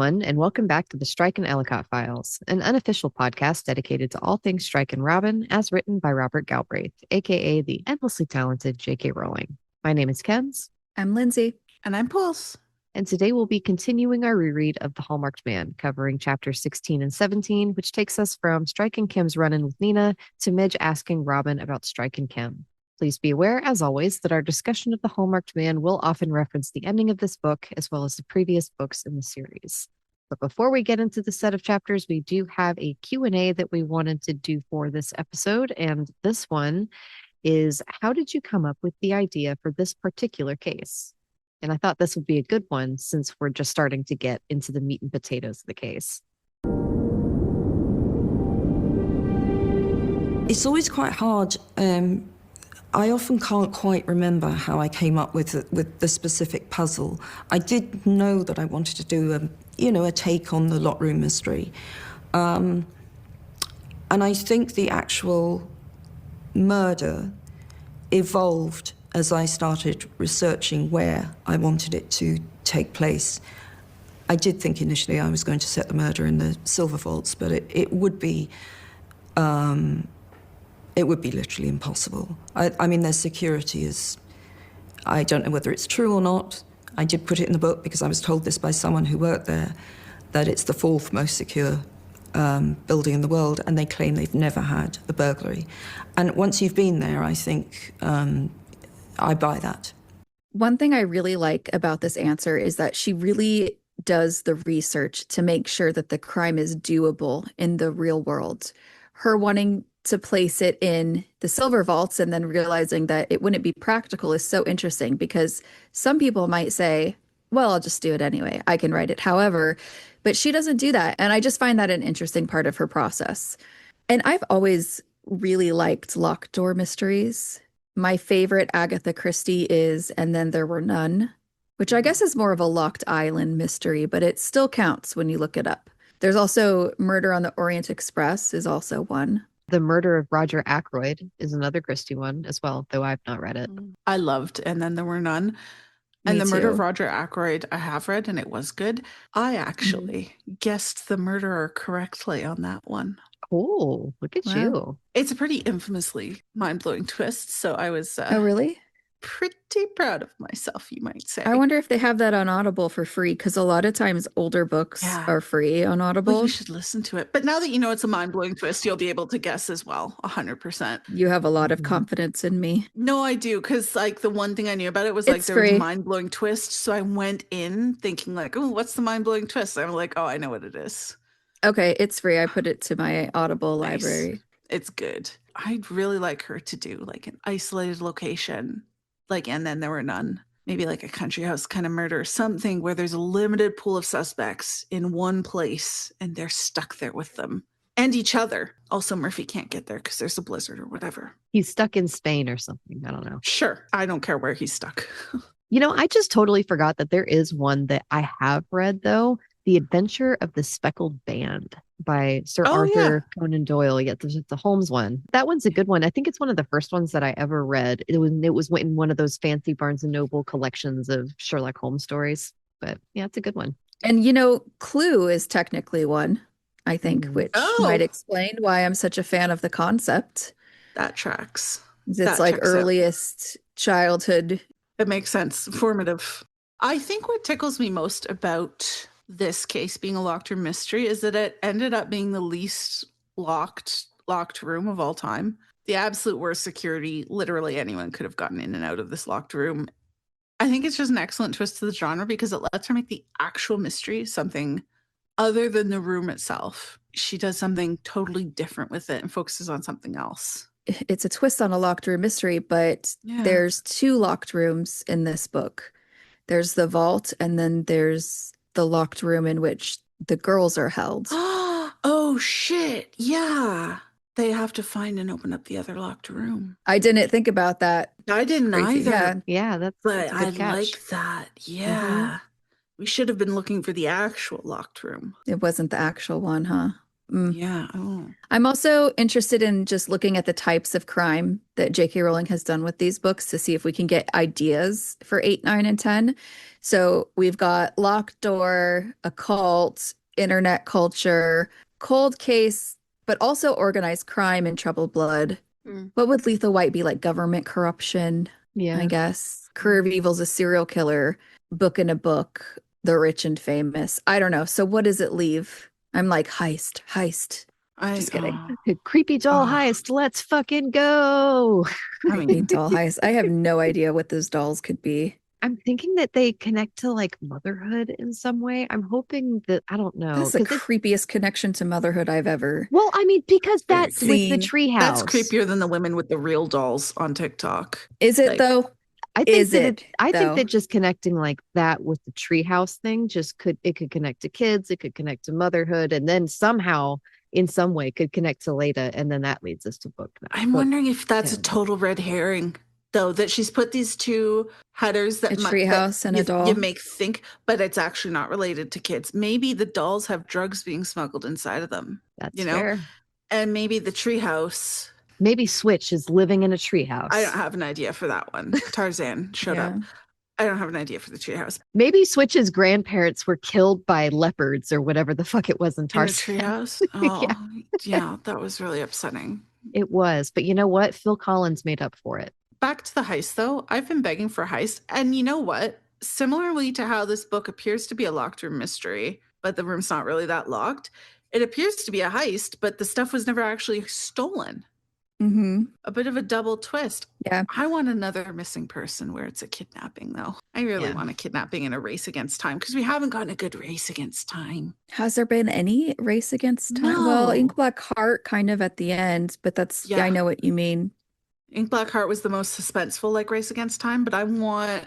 everyone, and welcome back to the Strike and Ellicott Files, an unofficial podcast dedicated to all things Strike and Robin, as written by Robert Galbraith, aka the endlessly talented J.K. Rowling. My name is Kenz. I'm Lindsay. And I'm Pulse. And today we'll be continuing our reread of The Hallmarked Man, covering chapters 16 and 17, which takes us from Strike and Kim's run-in with Nina to Midge asking Robin about Strike and Kim. Please be aware, as always, that our discussion of The Hallmarked Man will often reference the ending of this book, as well as the previous books in the series. But before we get into the set of chapters, we do have a Q&A that we wanted to do for this episode, and this one is, how did you come up with the idea for this particular case? And I thought this would be a good one since we're just starting to get into the meat and potatoes of the case. It's always quite hard. I often can't quite remember how I came up with the specific puzzle. I did know that I wanted to do a take on the locked room mystery. And I think the actual murder evolved as I started researching where I wanted it to take place. I did think initially I was going to set the murder in the silver vaults, but it would be literally impossible. I mean, their security is, I don't know whether it's true or not. I did put it in the book because I was told this by someone who worked there, that it's the fourth most secure building in the world, and they claim they've never had a burglary. And once you've been there, I think I buy that. One thing I really like about this answer is that she really does the research to make sure that the crime is doable in the real world. Her wanting to place it in the silver vaults and then realizing that it wouldn't be practical is so interesting, because some people might say, well, I'll just do it anyway. I can write it however, but she doesn't do that. And I just find that an interesting part of her process. And I've always really liked locked door mysteries. My favorite Agatha Christie is And Then There Were None, which I guess is more of a locked island mystery, but it still counts when you look it up. There's also Murder on the Orient Express is also one. The Murder of Roger Ackroyd is another Christie one as well, though I've not read it. I loved And Then There Were None. And Me The Murder too. of Roger Ackroyd I have read, and it was good. I actually guessed the murderer correctly on that one. Cool. Look at Wow. you. It's a pretty infamously mind-blowing twist, so I was Oh, really? pretty proud of myself, you might say. I wonder if they have that on Audible for free, because a lot of times older books Yeah. are free on Audible. Well, you should listen to it. But now that you know it's a mind-blowing twist, you'll be able to guess as well, 100%. You have a lot of Mhm. confidence in me. No, I do, because like the one thing I knew about it was It's there was free. a mind-blowing twist. So I went in thinking like, oh, what's the mind-blowing twist? I'm like, oh, I know what it is. Okay, it's free. I put it to my Audible Nice. library. It's good. I'd really like her to do like an isolated location, like And Then There Were None. Maybe like a country house kind of murder, something where there's a limited pool of suspects in one place and they're stuck there with them and each other. Also, Murphy can't get there because there's a blizzard or whatever. He's stuck in Spain or something. I don't know. Sure. I don't care where he's stuck. You know, I just totally forgot that there is one that I have read, though. The Adventure of the Speckled Band by Sir Oh, Arthur Conan Doyle. Yeah, there's the Holmes one. That one's a good one. I think it's one of the first ones that I ever read. It was in one of those fancy Barnes and Noble collections of Sherlock Holmes stories. But yeah, it's a good one. And Clue is technically one, I think, which might Oh. explain why I'm such a fan of the concept. That tracks. It's That like checks out. earliest childhood. It makes sense. Formative. I think what tickles me most about this case being a locked room mystery is that it ended up being the least locked room of all time. The absolute worst security. Literally anyone could have gotten in and out of this locked room. I think it's just an excellent twist to the genre because it lets her make the actual mystery something other than the room itself. She does something totally different with it and focuses on something else. It's a twist on a locked room mystery, but Yeah. there's two locked rooms in this book. There's the vault, and then there's the locked room in which the girls are held. Oh, shit. Yeah. They have to find and open up the other locked room. I didn't think about that. I didn't Crazy. either. Yeah. Yeah, that's But a I good catch. like that. Yeah. We should have been looking for the actual locked room. It wasn't the actual one, huh? Yeah. Oh. I'm also interested in just looking at the types of crime that J.K. Rowling has done with these books to see if we can get ideas for 8, 9, and 10. So we've got locked door, occult, internet culture, cold case, but also organized crime and troubled blood. What would Lethal White be like? Government corruption, I Yeah. guess. Career of Evil's a serial killer, book in a book, the rich and famous. I don't know. So what does it leave? I'm like, heist, heist. Just kidding. Creepy doll heist. Let's fucking go. I Creepy mean, doll heist. I have no idea what those dolls could be. I'm thinking that they connect to like motherhood in some way. I'm hoping that I don't know. That's the 'Cause creepiest connection to motherhood I've ever. well, I mean, because Very that's with the clean. treehouse. that's creepier than the women with the real dolls on TikTok. Is it Like, though? I think Is that it, I think though? that just connecting like that with the treehouse thing just could connect to kids, it could connect to motherhood, and then somehow in some way could connect to Leda, and then that leads us to book. I'm wondering if that's a 10. total red herring, though, that she's put these two headers that A treehouse and a doll. you make think, but it's actually not related to kids. Maybe the dolls have drugs being smuggled inside of them. That's fair. And maybe the treehouse. Maybe Switch is living in a treehouse. I don't have an idea for that one. Tarzan showed up. I don't have an idea for the treehouse. Maybe Switch's grandparents were killed by leopards or whatever the fuck it was in Tarzan. In a treehouse? Oh, yeah, that was really upsetting. It was, but you know what? Phil Collins made up for it. Back to the heist, though. I've been begging for a heist. And you know what? Similarly to how this book appears to be a locked room mystery, but the room's not really that locked, it appears to be a heist, but the stuff was never actually stolen. Mm-hmm. A bit of a double twist. Yeah. I want another missing person where it's a kidnapping, though. I really want a kidnapping in a race against time because we haven't gotten a good race against time. Has there been any race against time? No. Well, Ink Black Heart kind of at the end, but that's, I know what you mean. Ink Black Heart was the most suspenseful, like race against time, but I want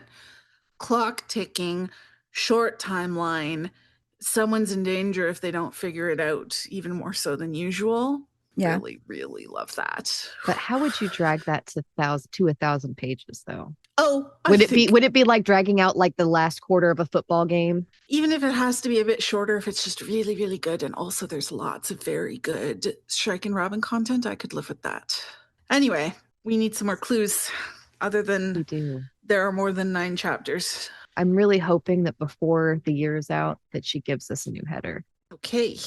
clock ticking, short timeline. Someone's in danger if they don't figure it out, even more so than usual. Yeah. Really, really love that. But how would you drag that to 1,000 pages, though? Oh, would it be like dragging out like the last quarter of a football game? Even if it has to be a bit shorter, if it's just really, really good, and also there's lots of very good Strike and Robin content, I could live with that. Anyway, we need some more clues. Other than there are more than 9 chapters. I'm really hoping that before the year is out, that she gives us a new header. Okay.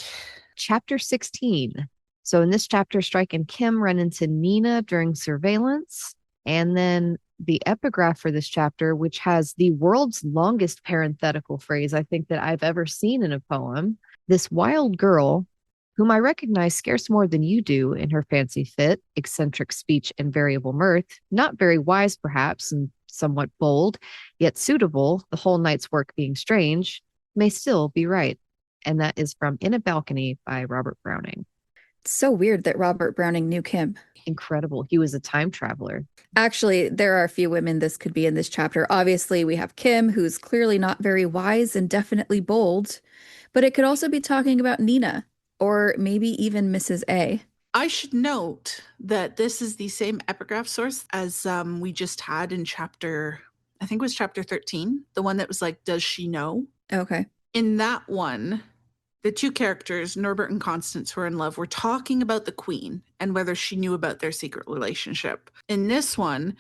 Chapter 16. So in this chapter, Strike and Kim run into Nina during surveillance. And then the epigraph for this chapter, which has the world's longest parenthetical phrase I think that I've ever seen in a poem. This wild girl, whom I recognize scarce more than you do in her fancy fit, eccentric speech, and variable mirth, not very wise perhaps, and somewhat bold, yet suitable, the whole night's work being strange, may still be right. And that is from In a Balcony by Robert Browning. So weird that Robert Browning knew Kim. Incredible. He was a time traveler. Actually, there are a few women this could be in this chapter. Obviously, we have Kim, who's clearly not very wise and definitely bold, but it could also be talking about Nina or maybe even Mrs. A. I should note that this is the same epigraph source as we just had in chapter, I think it was chapter 13, the one that was like, does she know? Okay. In that one, the two characters, Norbert and Constance, who are in love, were talking about the queen and whether she knew about their secret relationship. In this one,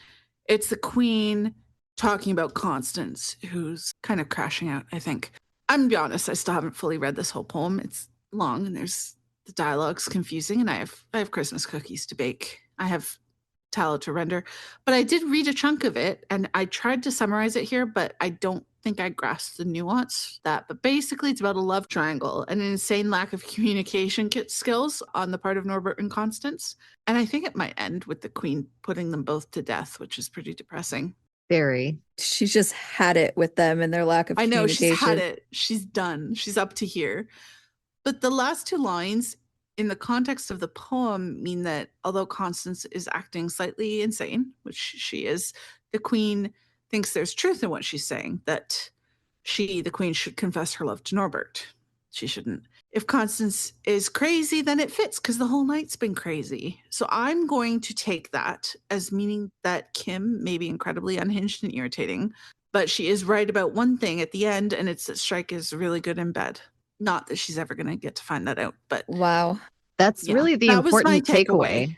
it's the queen talking about Constance, who's kind of crashing out, I think. I'm gonna be honest, I still haven't fully read this whole poem. It's long and the dialogue's confusing, and I have Christmas cookies to bake. I have tallow to render. But I did read a chunk of it, and I tried to summarize it here, but I don't think I grasped the nuance that. But basically, it's about a love triangle and an insane lack of communication skills on the part of Norbert and Constance. And I think it might end with the queen putting them both to death, which is pretty depressing. Very. She's just had it with them and their lack of communication. I know, she's had it. She's done. She's up to here. But the last 2 lines, in the context of the poem, mean that although Constance is acting slightly insane, which she is, the queen thinks there's truth in what she's saying, that she, the queen, should confess her love to Norbert. She shouldn't. If Constance is crazy, then it fits because the whole night's been crazy. So I'm going to take that as meaning that Kim may be incredibly unhinged and irritating, but she is right about one thing at the end, and it's that Strike is really good in bed. Not that she's ever going to get to find that out, but Wow. That's really the that was my important takeaway.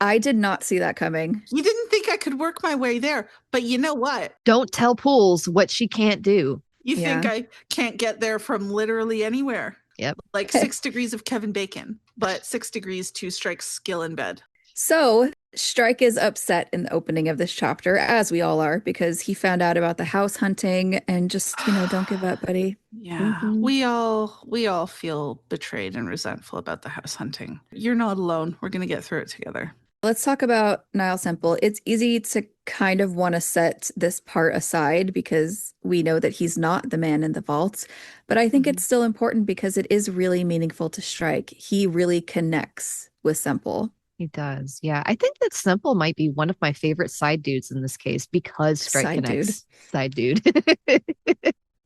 I did not see that coming. You didn't think I could work my way there, but you know what? Don't tell Pools what she can't do. You think I can't get there from literally anywhere? Yep. Like 6 degrees of Kevin Bacon, but 6 degrees to Strike's skill in bed. So Strike is upset in the opening of this chapter, as we all are, because he found out about the house hunting and just, don't give up, buddy. Yeah, we all feel betrayed and resentful about the house hunting. You're not alone. We're going to get through it together. Let's talk about Niall Semple. It's easy to kind of want to set this part aside because we know that he's not the man in the vault, but I think it's still important because it is really meaningful to Strike. He really connects with Semple. He does. Yeah. I think that Semple might be one of my favorite side dudes in this case because Strike connects. Side dude.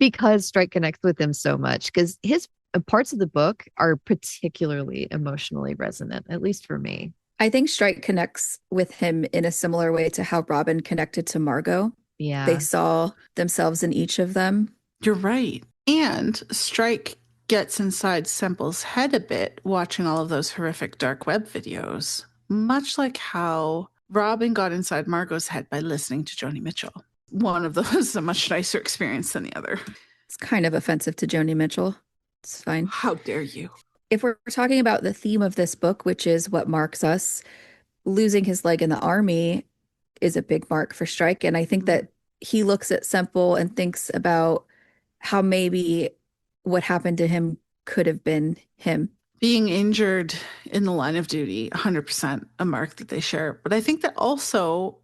Because Strike connects with him so much. Because his parts of the book are particularly emotionally resonant, at least for me. I think Strike connects with him in a similar way to how Robin connected to Margot. Yeah. They saw themselves in each of them. You're right. And Strike gets inside Semple's head a bit watching all of those horrific dark web videos, much like how Robin got inside Margot's head by listening to Joni Mitchell. One of those is a much nicer experience than the other. It's kind of offensive to Joni Mitchell. It's fine. How dare you? If we're talking about the theme of this book, which is what marks us, losing his leg in the army is a big mark for Strike. And I think that he looks at Semple and thinks about how maybe what happened to him could have been him. Being injured in the line of duty, 100% a mark that they share. But I think that also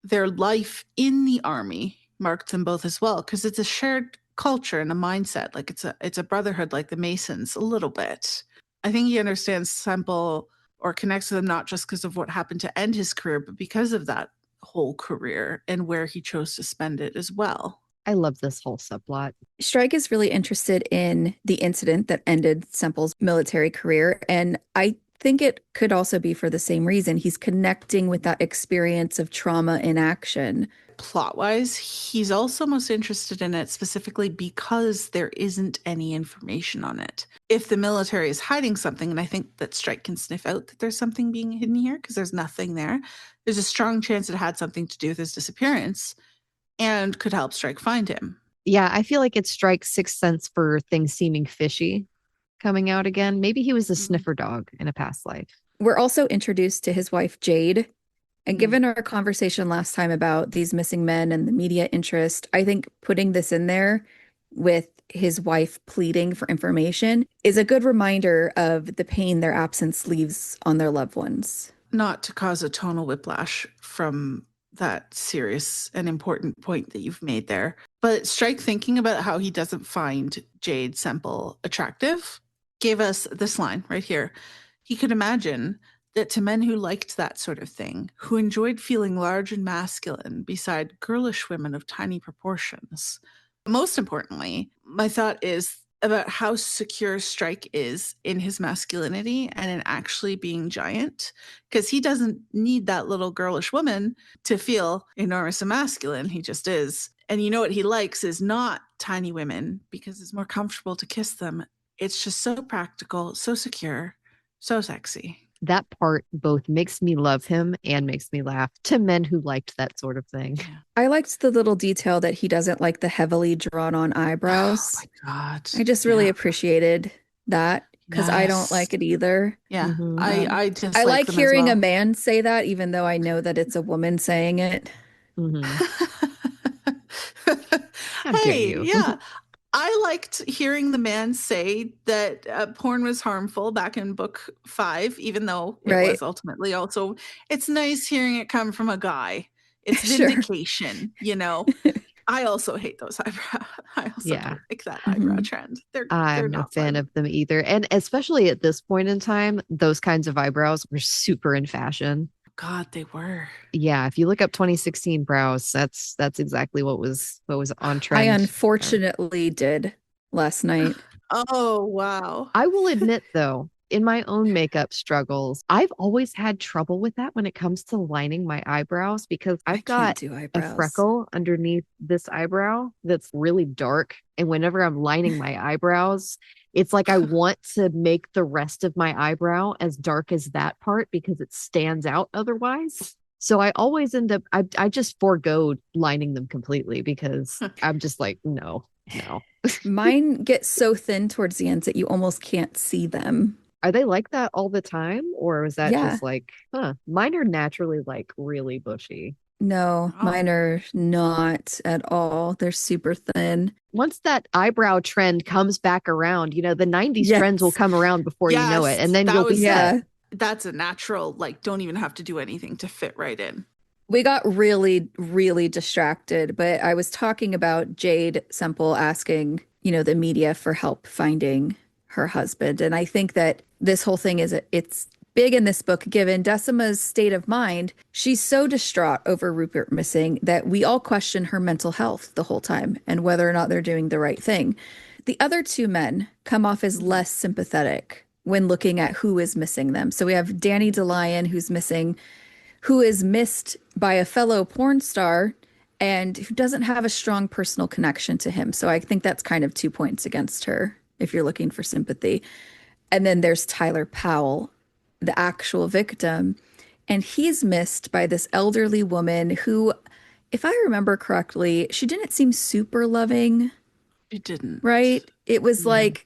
their life in the army marked them both as well, because it's a shared culture and a mindset. Like it's a brotherhood, like the Masons, a little bit. I think he understands Semple or connects with him not just because of what happened to end his career, but because of that whole career and where he chose to spend it as well. I love this whole subplot. Strike is really interested in the incident that ended Semple's military career. And I think it could also be for the same reason. He's connecting with that experience of trauma in action. Plot-wise, he's also most interested in it specifically because there isn't any information on it. If the military is hiding something, and I think that Strike can sniff out that there's something being hidden here because there's nothing there, there's a strong chance it had something to do with his disappearance and could help Strike find him. Yeah, I feel like it's Strike's sixth sense for things seeming fishy coming out again. Maybe he was a sniffer dog in a past life. We're also introduced to his wife, Jade. And given our conversation last time about these missing men and the media interest, I think putting this in there with his wife pleading for information is a good reminder of the pain their absence leaves on their loved ones. Not to cause a tonal whiplash from that serious and important point that you've made there, but Strike thinking about how he doesn't find Jade Semple attractive gave us this line right here. He could imagine that to men who liked that sort of thing, who enjoyed feeling large and masculine beside girlish women of tiny proportions. Most importantly, my thought is about how secure Strike is in his masculinity and in actually being giant, because he doesn't need that little girlish woman to feel enormous and masculine. He just is. And you know what he likes is not tiny women because it's more comfortable to kiss them. It's just so practical, so secure, so sexy. That part both makes me love him and makes me laugh to men who liked that sort of thing. I liked the little detail that he doesn't like the heavily drawn on eyebrows. Oh my God. I just really appreciated that because I don't like it either. Yeah. I just I like hearing a man say that, even though I know that it's a woman saying it. How dare you? Yeah. I liked hearing the man say that porn was harmful back in book 5, even though it was ultimately also, it's nice hearing it come from a guy. It's vindication, you know. I also hate those eyebrows. I also don't like that eyebrow trend. I'm not a fan of them either. And especially at this point in time, those kinds of eyebrows were super in fashion. God, they were. Yeah, if you look up 2016 brows, that's exactly what was on trend. I unfortunately did last night. Oh, wow. I will admit though, In my own makeup struggles, I've always had trouble with that when it comes to lining my eyebrows because I I've can't got do a eyebrows. freckle underneath this eyebrow that's really dark. And whenever I'm lining my eyebrows, it's like I want to make the rest of my eyebrow as dark as that part because it stands out otherwise. So I always end up, I just forego lining them completely because I'm just like, no. Mine get so thin towards the ends that you almost can't see them. Are they like that all the time? Or is that Yeah. just like, mine are naturally like really bushy. No, Oh. mine are not at all. They're super thin. Once that eyebrow trend comes back around, the 90s trends will Yes. come around before you know it. Yes, And then that you'll be was- set. Yeah. That's a natural, like, don't even have to do anything to fit right in. We got really, really distracted, but I was talking about Jade Semple asking, the media for help finding her husband. And I think that this whole thing it's big in this book, given Decima's state of mind. She's so distraught over Rupert missing that we all question her mental health the whole time and whether or not they're doing the right thing. The other two men come off as less sympathetic when looking at who is missing them. So we have Danny DeLion, who's missing, who is missed by a fellow porn star and who doesn't have a strong personal connection to him. So I think that's kind of 2 points against her if you're looking for sympathy. And then there's Tyler Powell, the actual victim, and he's missed by this elderly woman who, if I remember correctly, she didn't seem super loving, It didn't. right? It was like,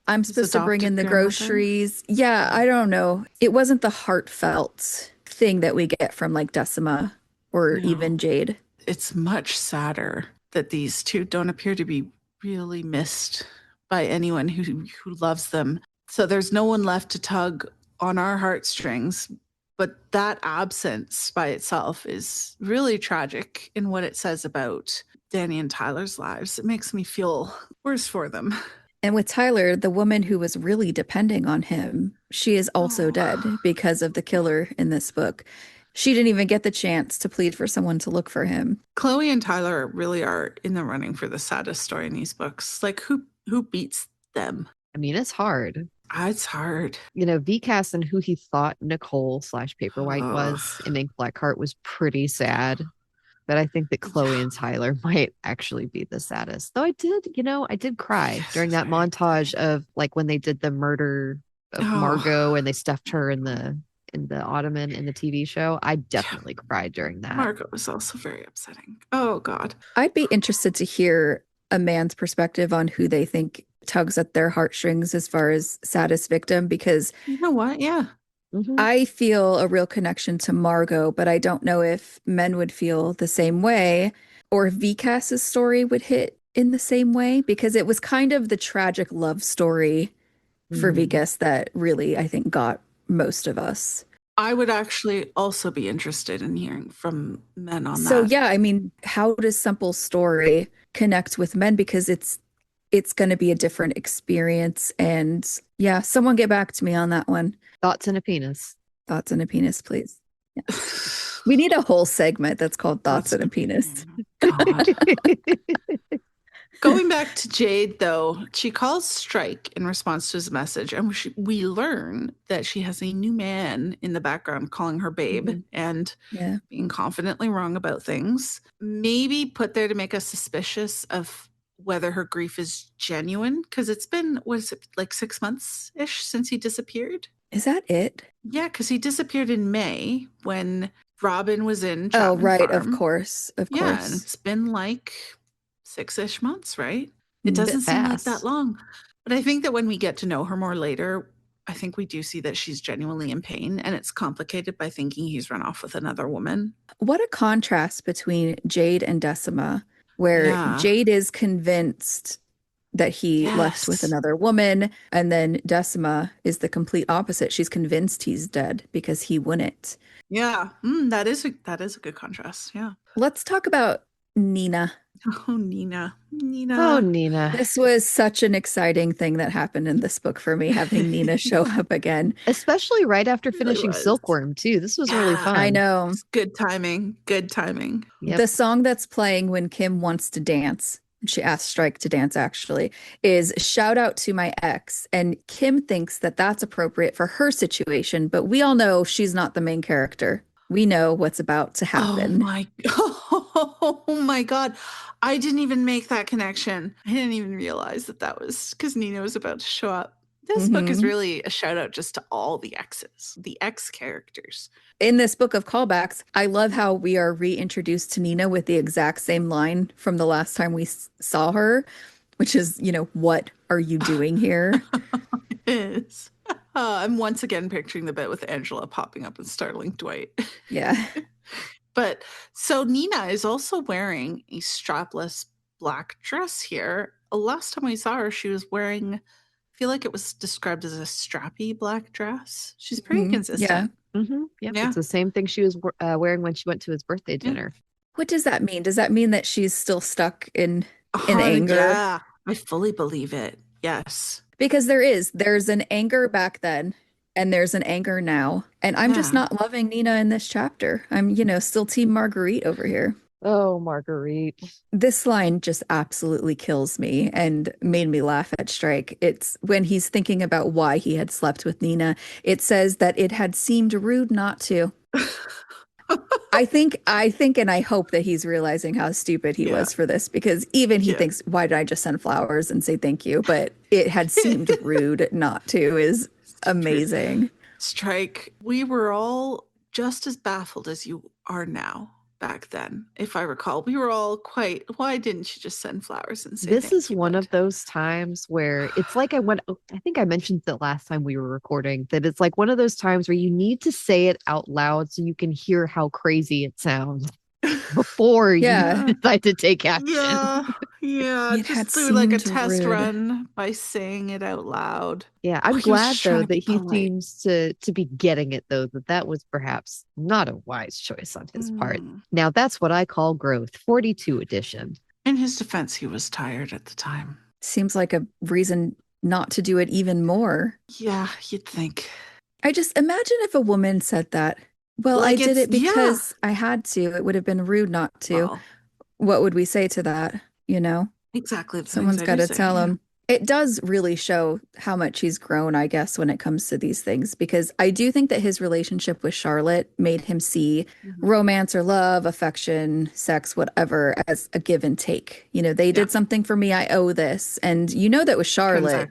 I'm His supposed to bring in the adopted grandmother? groceries. Yeah, I don't know. It wasn't the heartfelt thing that we get from like Decima or No. even Jade. It's much sadder that these two don't appear to be really missed by anyone who loves them. So there's no one left to tug on our heartstrings. But that absence by itself is really tragic in what it says about Danny and Tyler's lives. It makes me feel worse for them. And with Tyler, the woman who was really depending on him, she is also Oh. dead because of the killer in this book. She didn't even get the chance to plead for someone to look for him. Chloe and Tyler really are in the running for the saddest story in these books. Like, who beats them? I mean, it's hard. It's hard. VCAS and who he thought Nicole / Paperwhite was in Ink Blackheart was pretty sad. But I think that Chloe and Tyler might actually be the saddest. Though I did cry during that montage of like when they did the murder of Margot and they stuffed her in the ottoman in the TV show. I definitely cried during that. Margot was also very upsetting. Oh, God. I'd be interested to hear a man's perspective on who they think tugs at their heartstrings as far as saddest victim, because You know what? Yeah. Mhm. I feel a real connection to Margot, but I don't know if men would feel the same way or if VCAS's story would hit in the same way, because it was kind of the tragic love story for Mhm. VCAS that really, I think, got most of us. I would actually also be interested in hearing from men on So that. yeah, I mean, how does Semple's story connect with men? Because it's going to be a different experience. And yeah, someone get back to me on that one. Thoughts and a penis. Thoughts and a penis, please. Yeah. We need a whole segment that's called Thoughts and a Penis. God. Going back to Jade, though, she calls Strike in response to his message, and we learn that she has a new man in the background calling her babe Mhm. and Yeah. being confidently wrong about things. Maybe put there to make us suspicious of whether her grief is genuine, because it's been, was it like 6 months-ish since he disappeared? Is that it? Yeah, because he disappeared in May when Robin was in Oh, Chapman right. Farm. Of course. Of Yeah, and course. it's been like 6-ish months, right? Mm, It doesn't seem like fast. that long. But I think that when we get to know her more later, I think we do see that she's genuinely in pain, and it's complicated by thinking he's run off with another woman. What a contrast between Jade and Decima, where Yeah. Jade is convinced that he left with Yes. another woman, and then Decima is the complete opposite. She's convinced he's dead because he wouldn't. Yeah, that is a good contrast. Yeah. Let's talk about Nina. Oh, Nina. Oh, Nina. This was such an exciting thing that happened in this book for me, having Nina show up again. Especially right after really finishing was. Silkworm, too. This was really Yeah. fun. I know. It's good timing. Good timing. Yep. The song that's playing when Kim wants to dance she asked Strike to dance actually, is shout out to my ex. And Kim thinks that that's appropriate for her situation, but we all know she's not the main character. We know what's about to happen. Oh my God. I didn't even make that connection. I didn't even realize that was because Nina was about to show up. This book is really a shout out just to all the exes, the ex characters. In this book of callbacks, I love how we are reintroduced to Nina with the exact same line from the last time we saw her, which is, what are you doing here? It is. I'm once again picturing the bit with Angela popping up and startling Dwight. Yeah. But so Nina is also wearing a strapless black dress here. Last time we saw her, she was wearing, I feel like it was described as a strappy black dress. She's pretty consistent. Yeah. Yep, it's the same thing she was wearing when she went to his birthday dinner. What does that mean? Does that mean that she's still stuck in anger? Yeah, I fully believe it. Yes. Because there's an anger back then and there's an anger now. And I'm just not loving Nina in this chapter. I'm, still Team Marguerite over here. Oh, Marguerite. This line just absolutely kills me and made me laugh at Strike. It's when he's thinking about why he had slept with Nina. It says that it had seemed rude not to. I think and I hope that he's realizing how stupid he was for this, because even he thinks, why did I just send flowers and say thank you? But it had seemed rude not to is amazing. Strike, we were all just as baffled as you are now. Back then, if I recall, we were all quite, why didn't you just send flowers and say this is one of those times where it's like I think I mentioned the last time we were recording that it's like one of those times where you need to say it out loud so you can hear how crazy it sounds before you decide to take action. Yeah, just do like a test run by saying it out loud. Yeah, I'm glad though that he seems to be getting it though, that was perhaps not a wise choice on his part. Now that's what I call growth, 42 edition. In his defense, he was tired at the time. Seems like a reason not to do it even more. Yeah, you'd think. I just imagine if a woman said that. Well, like I did it because I had to. It would have been rude not to. Well, what would we say to that? Exactly. Someone's got to tell him. It does really show how much he's grown, I guess, when it comes to these things, because I do think that his relationship with Charlotte made him see romance or love, affection, sex, whatever, as a give and take. They did something for me. I owe this. And that with Charlotte,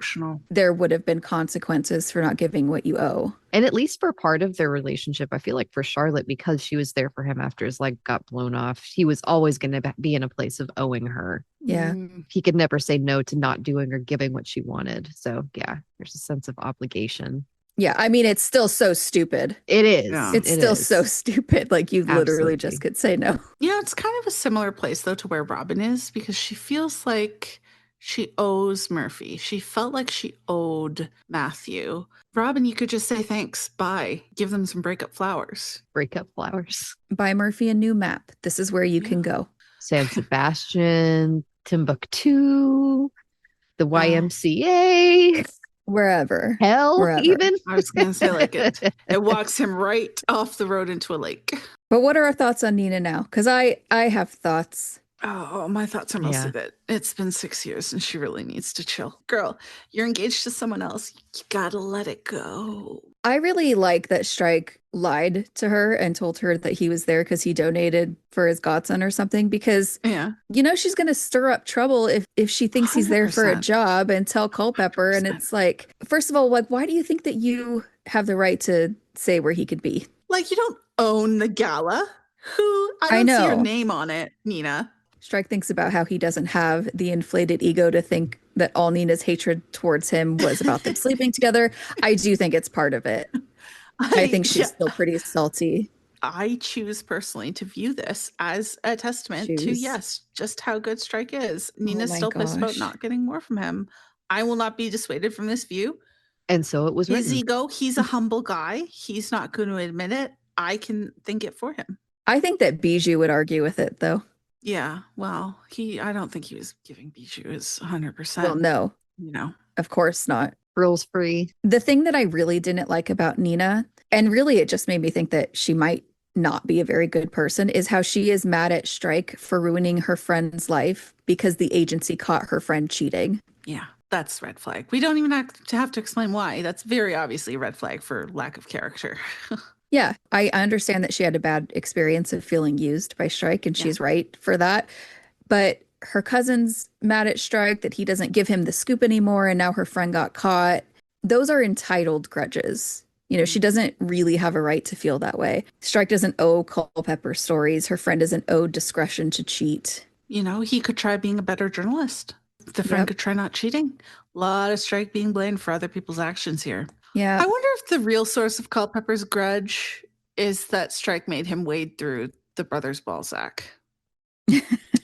there would have been consequences for not giving what you owe. And at least for part of their relationship, I feel like for Charlotte, because she was there for him after his leg got blown off, he was always going to be in a place of owing her. Yeah. He could never say no to not doing or giving what she wanted. So, yeah, there's a sense of obligation. Yeah. I mean, it's still so stupid. It is. Yeah. It's still so stupid. Like you literally just could say no. Yeah. It's kind of a similar place, though, to where Robin is, because she feels like she owes Murphy. She felt like she owed Matthew. Robin, you could just say thanks, bye. Give them some breakup flowers. Breakup flowers. Buy Murphy a new map. This is where you can go. San Sebastian, Timbuktu, the YMCA. Wherever. Hell, wherever. Even. I was going to say, like, it walks him right off the road into a lake. But what are our thoughts on Nina now? Because I have thoughts. Oh, my thoughts are mostly that it's been 6 years and she really needs to chill. Girl, you're engaged to someone else. You gotta let it go. I really like that Strike lied to her and told her that he was there because he donated for his godson or something, because she's going to stir up trouble if she thinks 100%. He's there for a job and tell Culpepper. 100%. And it's like, first of all, like, why do you think that you have the right to say where he could be? Like, you don't own the gala. I don't see your name on it, Nina. Strike thinks about how he doesn't have the inflated ego to think that all Nina's hatred towards him was about them sleeping together. I do think it's part of it. I think she's still pretty salty. I choose personally to view this as a testament to, just how good Strike is. Nina's still pissed about not getting more from him. I will not be dissuaded from this view. And so it was his ego. He's a humble guy. He's not going to admit it. I can think it for him. I think that Bijou would argue with it, though. Yeah, well, I don't think he was giving Bijou his 100%. Well, no. Of course not. Rules free. The thing that I really didn't like about Nina, and really it just made me think that she might not be a very good person, is how she is mad at Strike for ruining her friend's life because the agency caught her friend cheating. Yeah, that's red flag. We don't even have to explain why. That's very obviously a red flag for lack of character. Yeah, I understand that she had a bad experience of feeling used by Strike, and she's right for that. But her cousin's mad at Strike that he doesn't give him the scoop anymore, and now her friend got caught. Those are entitled grudges. You know, she doesn't really have a right to feel that way. Strike doesn't owe Culpepper stories. Her friend isn't owed discretion to cheat. You know, he could try being a better journalist. The friend could try not cheating. A lot of Strike being blamed for other people's actions here. Yeah. I wonder if the real source of Culpepper's grudge is that Strike made him wade through the brothers' Balzac.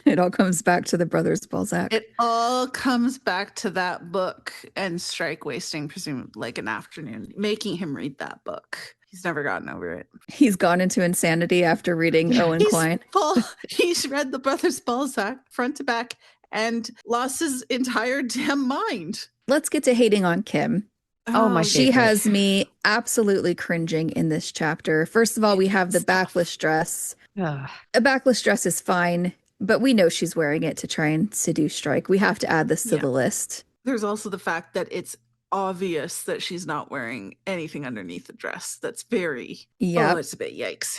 It all comes back to the brothers Balzac. It all comes back to that book and Strike wasting, presumably, like an afternoon, making him read that book. He's never gotten over it. He's gone into insanity after reading Owen Klein. He's read the brothers Balzac front to back and lost his entire damn mind. Let's get to hating on Kim. Oh, my She favorite. has me absolutely cringing in this chapter. First of all, we have the backless dress. Ugh. A backless dress is fine, but we know she's wearing it to try and seduce Strike. We have to add this to the list. There's also the fact that it's obvious that she's not wearing anything underneath the dress. That's very, it's a bit yikes.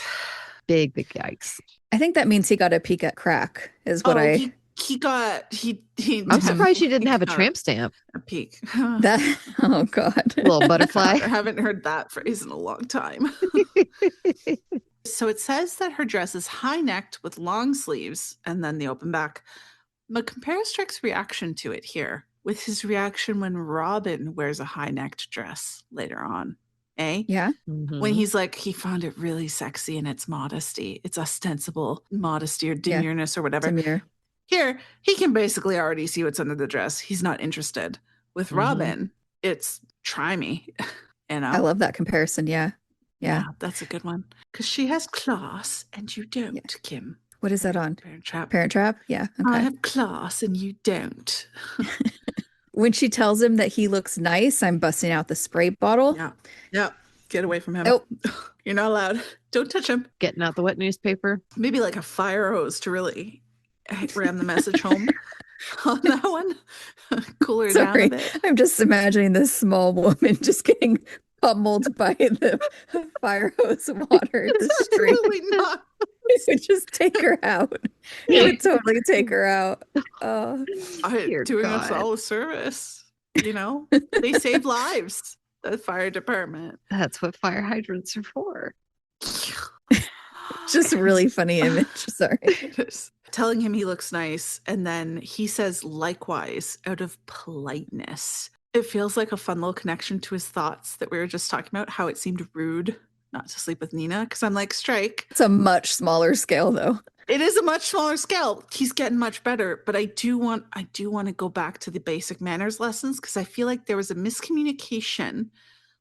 Big yikes. I think that means he got a peek at crack, is what I'm surprised she didn't have a tramp stamp. A peek. That, oh God. Little butterfly. I haven't heard that phrase in a long time. So it says that her dress is high-necked with long sleeves and then the open back. But compare Strike's reaction to it here with his reaction when Robin wears a high-necked dress later on. Yeah. Mm-hmm. When he's like, he found it really sexy in its modesty, its ostensible modesty or demureness or whatever. Demure. Here, he can basically already see what's under the dress. He's not interested. With Robin, it's try me. You know? I love that comparison. Yeah. That's a good one. Because she has class and you don't, Kim. What is that on? Parent Trap. Parent Trap? Yeah. Okay. I have class and you don't. When she tells him that he looks nice, I'm busting out the spray bottle. Yeah. Get away from him. Nope. You're not allowed. Don't touch him. Getting out the wet newspaper. Maybe like a fire hose to really ram the message home on that one. Cooler down a bit. I'm just imagining this small woman just getting pummeled by the fire hose water at the street. Really not. It would just take her out. It would totally take her out. I'm doing us all a service. You know, they save lives. The fire department. That's what fire hydrants are for. Just really funny image. Sorry. Telling him he looks nice, and then he says likewise out of politeness. It feels like a fun little connection to his thoughts that we were just talking about, how it seemed rude not to sleep with Nina, because I'm like, Strike. It's a much smaller scale, though. It is a much smaller scale. He's getting much better, but I do want to go back to the basic manners lessons, because I feel like there was a miscommunication,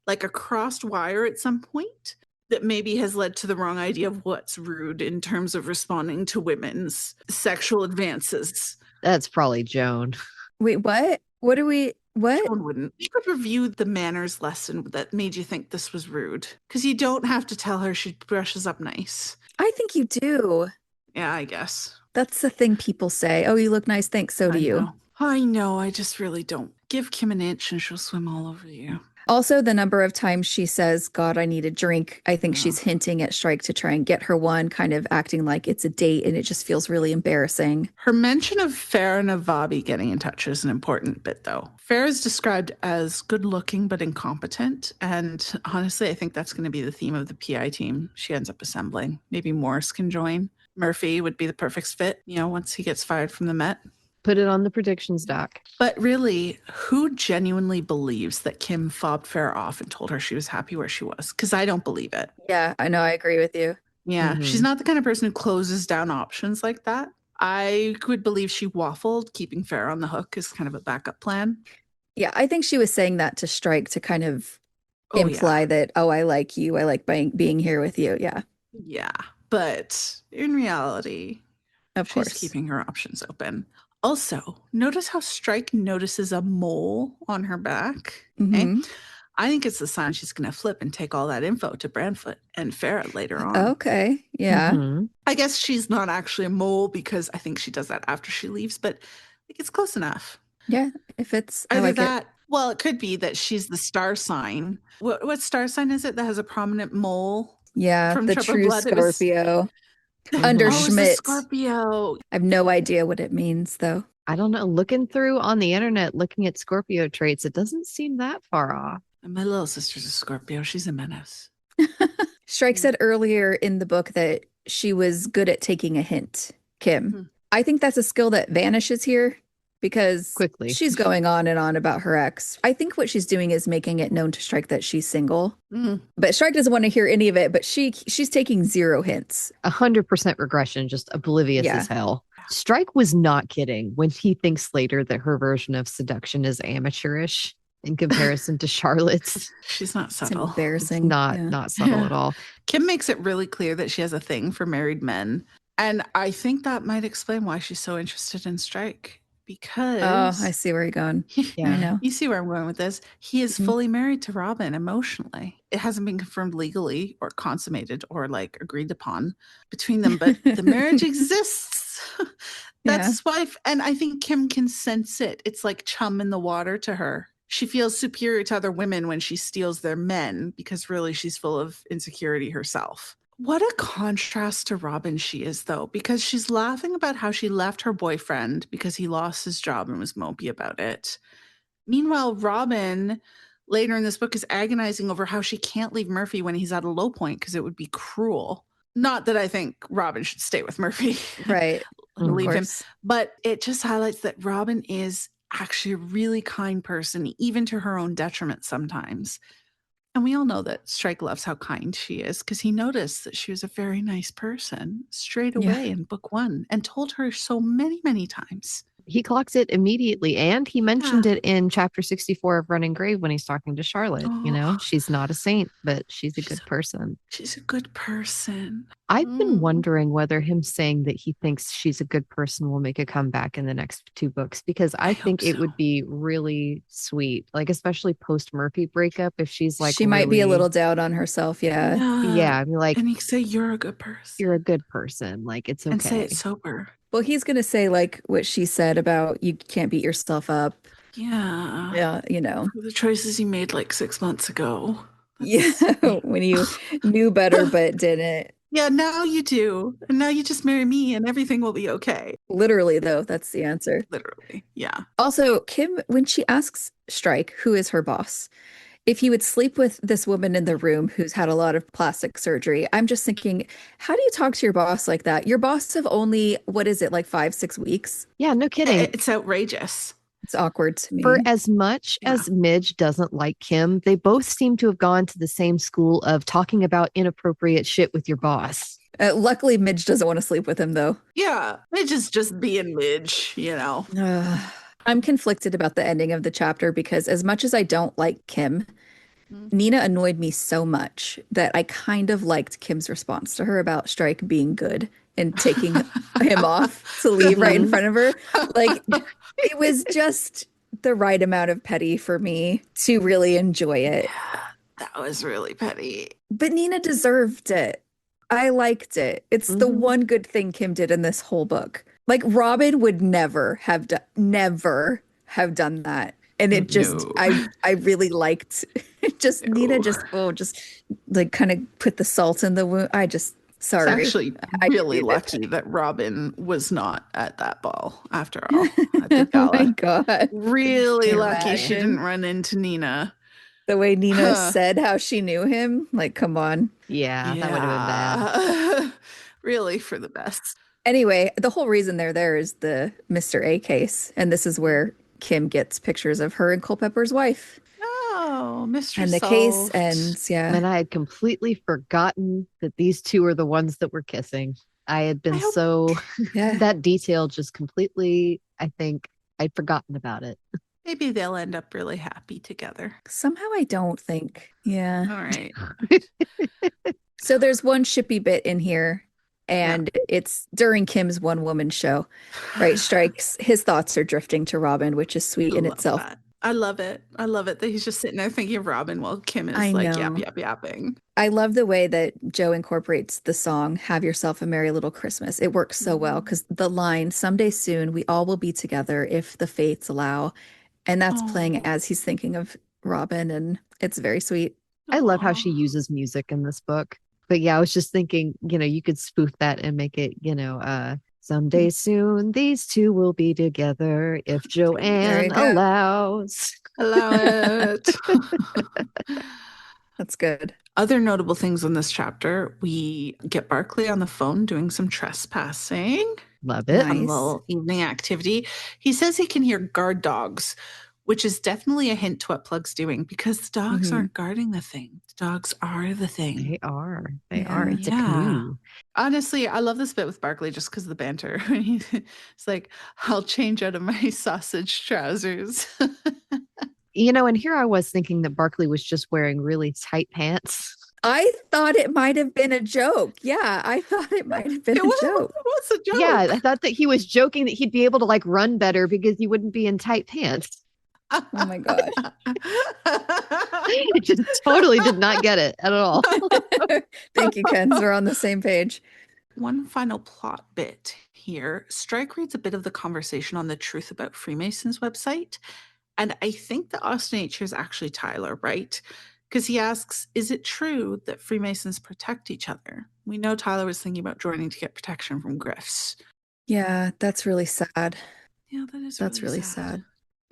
like a crossed wire at some point, that maybe has led to the wrong idea of what's rude in terms of responding to women's sexual advances. That's probably Joan. Wait, what? What? Joan wouldn't. You could review the manners lesson that made you think this was rude, because you don't have to tell her she brushes up nice. I think you do. Yeah, I guess. That's the thing people say. Oh, you look nice. Thanks. So do you. I know. I just really don't. Give Kim an inch and she'll swim all over you. Also, the number of times she says, God, I need a drink. I think she's hinting at Strike to try and get her one, kind of acting like it's a date, and it just feels really embarrassing. Her mention of Farah and Avabi getting in touch is an important bit, though. Farah is described as good-looking but incompetent, and honestly, I think that's going to be the theme of the PI team she ends up assembling. Maybe Morris can join. Murphy would be the perfect fit, once he gets fired from the Met. Put it on the predictions doc. But really, who genuinely believes that Kim fobbed Farah off and told her she was happy where she was? Because I don't believe it. Yeah, I know. I agree with you. Yeah, she's not the kind of person who closes down options like that. I would believe she waffled, keeping Farah on the hook as kind of a backup plan. Yeah, I think she was saying that to Strike to kind of imply that, I like you. I like being here with you. Yeah. Yeah, but in reality, she's keeping her options open. Also, notice how Strike notices a mole on her back. Okay? I think it's the sign she's going to flip and take all that info to Branfoot and Farrah later on. Okay. Yeah. Mhm. I guess she's not actually a mole because I think she does that after she leaves, but like it's close enough. Yeah. If it's, I Either like it. that, well, it could be that she's the star sign. What star sign is it that has a prominent mole? Yeah. From The Trouble true Blood, it was- Scorpio. Under Mhm. Oh, it's the Schmidt. Scorpio. I have no idea what it means, though. I don't know. Looking through on the internet, looking at Scorpio traits, it doesn't seem that far off. And my little sister's a Scorpio. She's a menace. Strike said earlier in the book that she was good at taking a hint, Kim. Hmm. I think that's a skill that vanishes here because Quickly. she's going on and on about her ex. I think what she's doing is making it known to Strike that she's single. Mm. But Strike doesn't want to hear any of it, but she's taking 0 hints. 100% regression, just oblivious Yeah. as hell. Strike was not kidding when he thinks later that her version of seduction is amateurish in comparison to Charlotte's. She's not It's subtle. embarrassing. Not Yeah. not subtle Yeah. at all. Kim makes it really clear that she has a thing for married men. And I think that might explain why she's so interested in Strike. Because Oh, I see where you're going. Yeah. I know. you see where I'm going with this. He is Mhm. fully married to Robin emotionally. It hasn't been confirmed legally or consummated or like agreed upon between them, but the marriage exists. That's Yeah. his wife. And I think Kim can sense it. It's like chum in the water to her. She feels superior to other women when she steals their men because really she's full of insecurity herself. What a contrast to Robin she is, though, because she's laughing about how she left her boyfriend because he lost his job and was mopey about it. Meanwhile, Robin later in this book is agonizing over how she can't leave Murphy when he's at a low point because it would be cruel. Not that I think Robin should stay with Murphy. Right. Of Leave him. course. But it just highlights that Robin is actually a really kind person, even to her own detriment sometimes. And we all know that Strike loves how kind she is because he noticed that she was a very nice person straight Yeah. away in book 1 and told her so many, many times. He clocks it immediately. And he mentioned it in chapter 64 of Running Grave when he's talking to Charlotte. You know, Oh. she's not a saint, but she's a She's good a- person. She's a good person. I've been Mm. wondering whether him saying that he thinks she's a good person will make a comeback in the next 2 books because I I think hope it would so. be really sweet, like especially post Murphy breakup. If she's like, she might be a really- little down on herself. Yeah. yeah, I mean, like And he say you're a good person. you're a good person, like it's And say okay. it sober. Well, he's going to say like what she said about you can't beat yourself up. Yeah. Yeah. You know, For the choices he made like 6 months ago. yeah. When you knew better but didn't. Yeah, now you do. And now you just marry me and everything will be okay. Literally, though, that's the answer. Literally. Yeah. Also, Kim, when she asks Strike, who is her boss, if he would sleep with this woman in the room who's had a lot of plastic surgery, I'm just thinking, how do you talk to your boss like that? Your boss of only, what is it, like 5-6 weeks? Yeah, no kidding. It's outrageous. It's awkward to me. For as much Yeah. as Midge doesn't like Kim, they both seem to have gone to the same school of talking about inappropriate shit with your boss. Luckily, Midge doesn't want to sleep with him, though. Yeah. Midge is just being Midge, you know. I'm conflicted about the ending of the chapter because as much as I don't like Kim, Mhm. Nina annoyed me so much that I kind of liked Kim's response to her about Strike being good and taking him off to leave right in front of her. Like, it was just the right amount of petty for me to really enjoy it. That was really petty. But Nina deserved it. I liked it. It's the Mhm. one good thing Kim did in this whole book. Like Robin would never have done that. And it just No. I really liked just Nina No. just like kind of put the salt in the wound. Sorry. It's actually I really did it. lucky that Robin was not at that ball after all. At the Oh my gala. God. Really Can you lucky she imagine? didn't run into Nina. The way Nina Huh. said how she knew him. Like, come on. Yeah, that would have been bad. Really for the best. Anyway, the whole reason they're there is the Mr. A case. And this is where Kim gets pictures of her and Culpepper's wife. Oh, Mr. And the case Solved. ends, yeah. And I had completely forgotten that these two are the ones that were kissing. I had been I hope- so Yeah. that detail just completely, I think I'd forgotten about it. Maybe they'll end up really happy together. Somehow I don't think. Yeah. All right. So there's one shippy bit in here, and it's during Kim's one woman show, right? Strikes his thoughts are drifting to Robin, which is sweet in Love itself. that. I love it. I love it that he's just sitting there thinking of Robin while Kim I is like know. yapping. I love the way that Joe incorporates the song "Have Yourself a Merry Little Christmas." It works so well because the line "Someday soon we all will be together if the fates allow," and that's playing Oh, as he's thinking of Robin, and it's very sweet. I love how aw. she uses music in this book. But yeah, I was just thinking, you could spoof that and make it, someday soon these two will be together if There Joanne you go. allows. Allow it. That's good. Other notable things in this chapter, we get Barclay on the phone doing some trespassing. Love it. Fun Nice. little evening activity. He says he can hear guard dogs, which is definitely a hint to what Plug's doing because the dogs Mhm. aren't guarding the thing. The dogs are the thing. They are. They Yeah. are. It's a Yeah. canoe. Honestly, I love this bit with Barclay just because of the banter. It's like, I'll change out of my sausage trousers. And here I was thinking that Barkley was just wearing really tight pants. I thought it might have been a joke. Yeah, I thought it might have been It a was, joke. it was a joke. Yeah, I thought that he was joking that he'd be able to like run better because he wouldn't be in tight pants. Oh my gosh. It just totally did not get it at all. Thank you, Ken. We're on the same page. One final plot bit here. Strike reads a bit of the conversation on the Truth About Freemasons website. And I think the Austin H here is actually Tyler, right? Because he asks, is it true that Freemasons protect each other? We know Tyler was thinking about joining to get protection from grifts. Yeah, that's really sad. Yeah, that is That's really sad.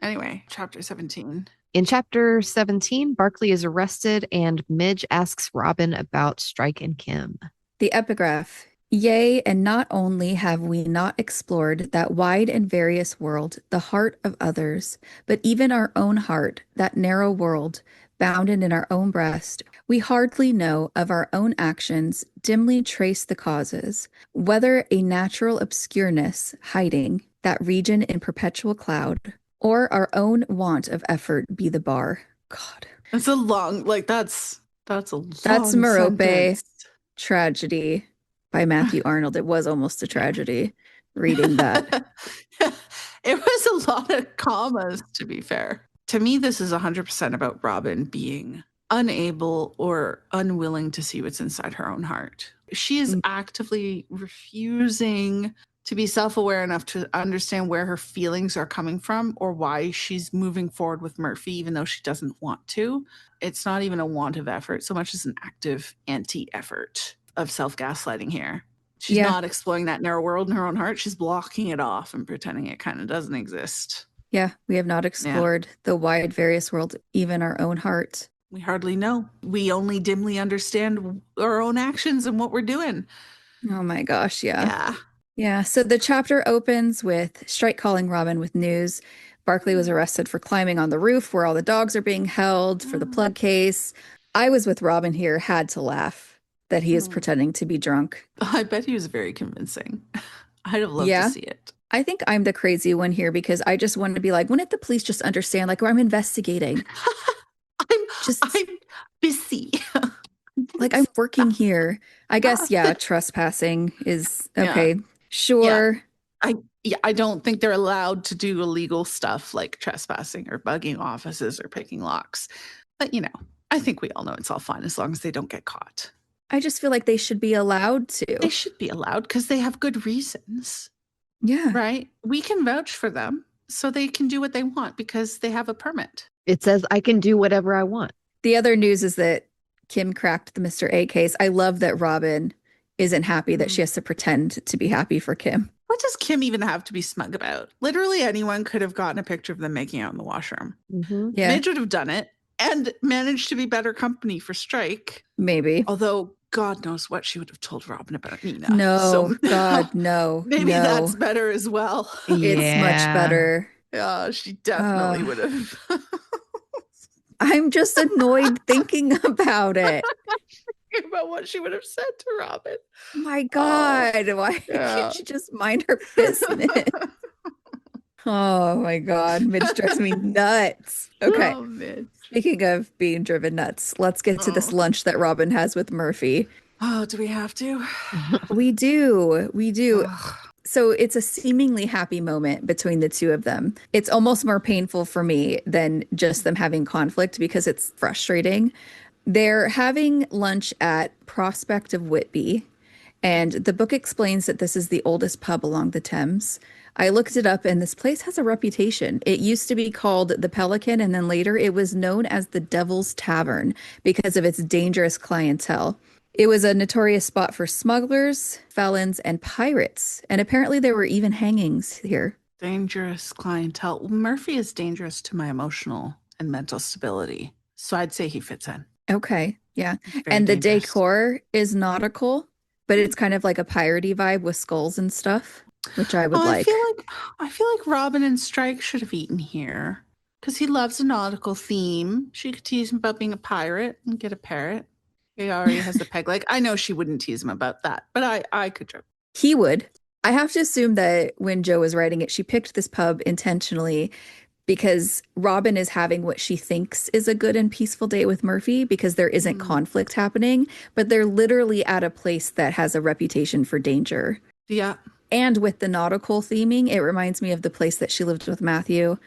Anyway, chapter 17. In chapter 17, Barkley is arrested and Midge asks Robin about Strike and Kim. The epigraph. Yea, and not only have we not explored that wide and various world, the heart of others, but even our own heart, that narrow world, bounded in our own breast, we hardly know of our own actions, dimly trace the causes, whether a natural obscureness hiding that region in perpetual cloud, or our own want of effort be the bar. God. That's a long, that's a long That's Merope. sentence. Tragedy by Matthew Arnold. It was almost a tragedy reading that. It was a lot of commas, to be fair. To me, this is 100% about Robin being unable or unwilling to see what's inside her own heart. She is actively refusing to be self-aware enough to understand where her feelings are coming from or why she's moving forward with Murphy, even though she doesn't want to. It's not even a want of effort so much as an active anti-effort of self-gaslighting here. She's not exploring that narrow world in her own heart. She's blocking it off and pretending it kind of doesn't exist. Yeah, we have not explored the wide, various world, even our own heart. We hardly know. We only dimly understand our own actions and what we're doing. Oh my gosh, Yeah. Yeah, so the chapter opens with Strike calling Robin with news. Barclay was arrested for climbing on the roof where all the dogs are being held for the plug case. I was with Robin here, had to laugh that he is pretending to be drunk. I bet he was very convincing. I'd have loved to see it. I think I'm the crazy one here because I just want to be like, wouldn't the police just understand? Like, I'm investigating. I'm busy. Like, I'm working here. I guess, trespassing is okay. Sure. I don't think they're allowed to do illegal stuff like trespassing or bugging offices or picking locks. But, I think we all know it's all fine as long as they don't get caught. I just feel like they should be allowed to. They should be allowed because they have good reasons. Yeah. Right? We can vouch for them so they can do what they want because they have a permit. It says I can do whatever I want. The other news is that Kim cracked the Mr. A case. I love that Robin isn't happy that she has to pretend to be happy for Kim. What does Kim even have to be smug about? Literally anyone could have gotten a picture of them making out in the washroom. Mm-hmm. Yeah. Midge would have done it and managed to be better company for Strike. Maybe. Although God knows what she would have told Robin about Nina. No, God, no. Maybe that's better as well. It's much better. Yeah, she definitely would have. I'm just annoyed thinking about it. About what she would have said to Robin. My God, why can't she just mind her business? Oh my God, Midge drives me nuts. Okay. Oh, Midge. Speaking of being driven nuts, let's get to this lunch that Robin has with Murphy. Oh, do we have to? We do. So it's a seemingly happy moment between the two of them. It's almost more painful for me than just them having conflict because it's frustrating. They're having lunch at Prospect of Whitby, and the book explains that this is the oldest pub along the Thames. I looked it up, and this place has a reputation. It used to be called the Pelican, and then later it was known as the Devil's Tavern because of its dangerous clientele. It was a notorious spot for smugglers, felons, and pirates, and apparently there were even hangings here. Dangerous clientele. Well, Murphy is dangerous to my emotional and mental stability. So I'd say he fits in. Okay, yeah. Very And the dangerous. decor is nautical, but it's kind of like a piratey vibe with skulls and stuff, which I would Oh, like. I feel like Robin and Strike should have eaten here because he loves a nautical theme. She could tease him about being a pirate and get a parrot. He already has the peg leg. I know she wouldn't tease him about that, but I could joke. He would. I have to assume that when Jo was writing it, she picked this pub intentionally because Robin is having what she thinks is a good and peaceful day with Murphy because there isn't conflict happening, but they're literally at a place that has a reputation for danger. Yeah. And with the nautical theming, it reminds me of the place that she lived with Matthew,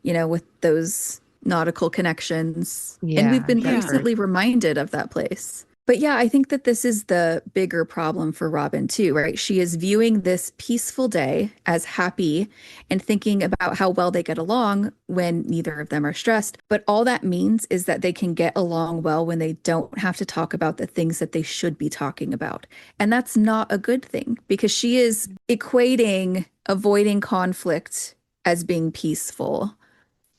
with those nautical connections. And we've been Yeah, recently reminded of that place. But yeah, I think that this is the bigger problem for Robin too, right? She is viewing this peaceful day as happy and thinking about how well they get along when neither of them are stressed. But all that means is that they can get along well when they don't have to talk about the things that they should be talking about. And that's not a good thing because she is equating avoiding conflict as being peaceful,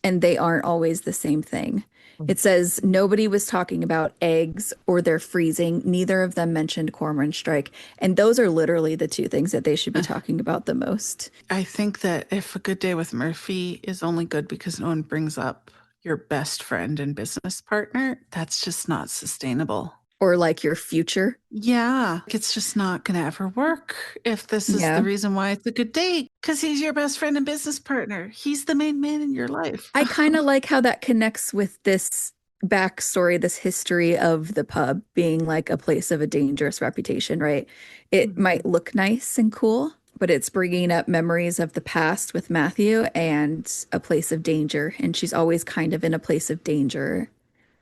and they aren't always the same thing. It says nobody was talking about eggs or their freezing. Neither of them mentioned Cormoran Strike. And those are literally the two things that they should be talking about the most. I think that if a good day with Murphy is only good because no one brings up your best friend and business partner, that's just not sustainable. Or like your future. Yeah, it's just not going to ever work if this is the reason why it's a good day, because he's your best friend and business partner. He's the main man in your life. I kind of like how that connects with this backstory, this history of the pub being like a place of a dangerous reputation, right? It might look nice and cool, but it's bringing up memories of the past with Matthew and a place of danger. And she's always kind of in a place of danger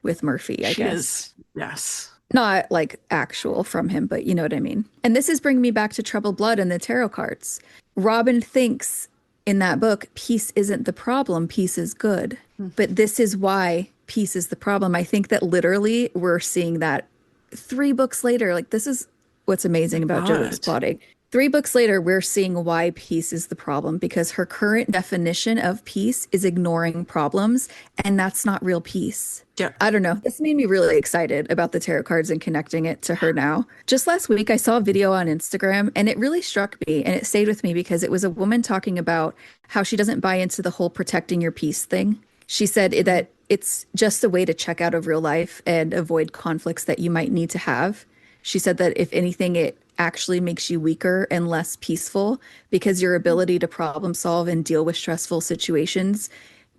with Murphy, I She guess. is, yes. Not like actual from him, but you know what I mean. And this is bringing me back to Troubled Blood and the tarot cards. Robin thinks in that book, peace isn't the problem, peace is good. But this is why peace is the problem. I think that literally we're seeing that 3 books later. Like, this is what's amazing about Jo's plotting. 3 books later, we're seeing why peace is the problem because her current definition of peace is ignoring problems, and that's not real peace. Yeah. I don't know. This made me really excited about the tarot cards and connecting it to her now. Just last week, I saw a video on Instagram, and it really struck me, and it stayed with me because it was a woman talking about how she doesn't buy into the whole protecting your peace thing. She said that it's just a way to check out of real life and avoid conflicts that you might need to have. She said that if anything, it actually makes you weaker and less peaceful because your ability to problem solve and deal with stressful situations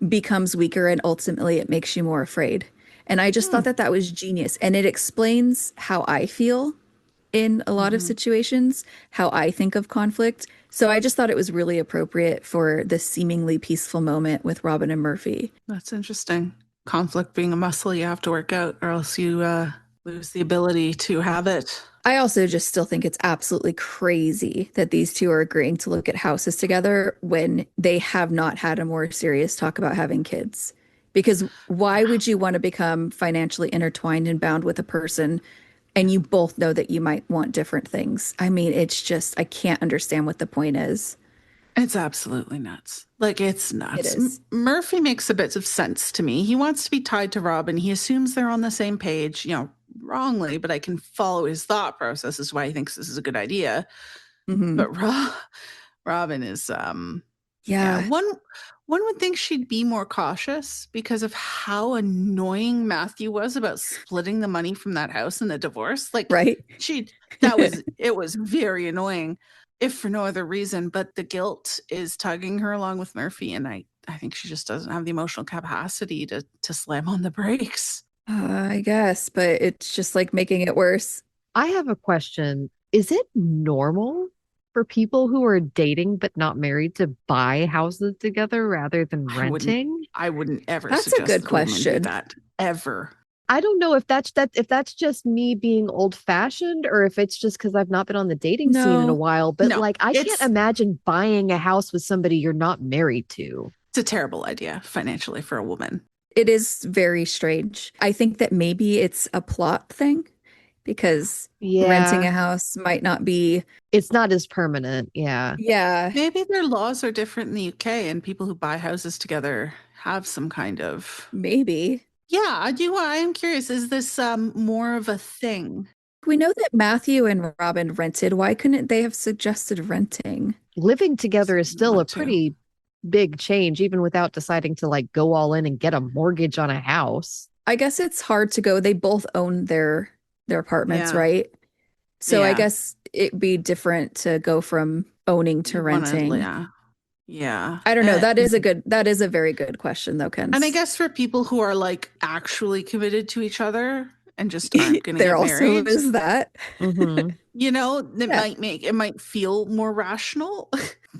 becomes weaker and ultimately it makes you more afraid. And I just thought that that was genius. And it explains how I feel in a lot of situations, how I think of conflict. So I just thought it was really appropriate for this seemingly peaceful moment with Robin and Murphy. That's interesting. Conflict being a muscle you have to work out or else you lose the ability to have it. I also just still think it's absolutely crazy that these two are agreeing to look at houses together when they have not had a more serious talk about having kids. Because why would you want to become financially intertwined and bound with a person and you both know that you might want different things? I mean, it's just, I can't understand what the point is. It's absolutely nuts. Like, it's nuts. It is. Murphy makes a bit of sense to me. He wants to be tied to Robin. He assumes they're on the same page, wrongly, but I can follow his thought process is why he thinks this is a good idea. But Robin is one would think she'd be more cautious because of how annoying Matthew was about splitting the money from that house in the divorce. Like, right? It was very annoying, if for no other reason, but the guilt is tugging her along with Murphy, and I think she just doesn't have the emotional capacity to slam on the brakes. I guess, but it's just like making it worse. I have a question. Is it normal for people who are dating but not married to buy houses together rather than renting? I wouldn't ever That's a suggest good that a woman do question. that ever. I don't know if that's just me being old fashioned or if it's just because I've not been on the dating scene in a No. while. But No, like, I can't it's imagine buying a house with somebody you're not married to. a terrible idea financially for a woman. It is very strange. I think that maybe it's a plot thing because renting Yeah, a house might not be. it's not as permanent. Yeah. Yeah, Maybe their laws are different in the UK and people who buy houses together have some kind of. maybe. Yeah, I am curious. Is this more of a thing? We know that Matthew and Robin rented. Why couldn't they have suggested renting? Living together is still a Want to. pretty big change, even without deciding to like go all in and get a mortgage on a house. I guess it's hard to go. They both own their apartments, Yeah. right? So I Yeah. guess it'd be different to go from owning to renting. Yeah. Yeah. I don't know. That is a very good question though, Ken. And I guess for people who are like actually committed to each other and just aren't going to there get also married, is that. Mhm. you know, Yeah. it might feel more rational.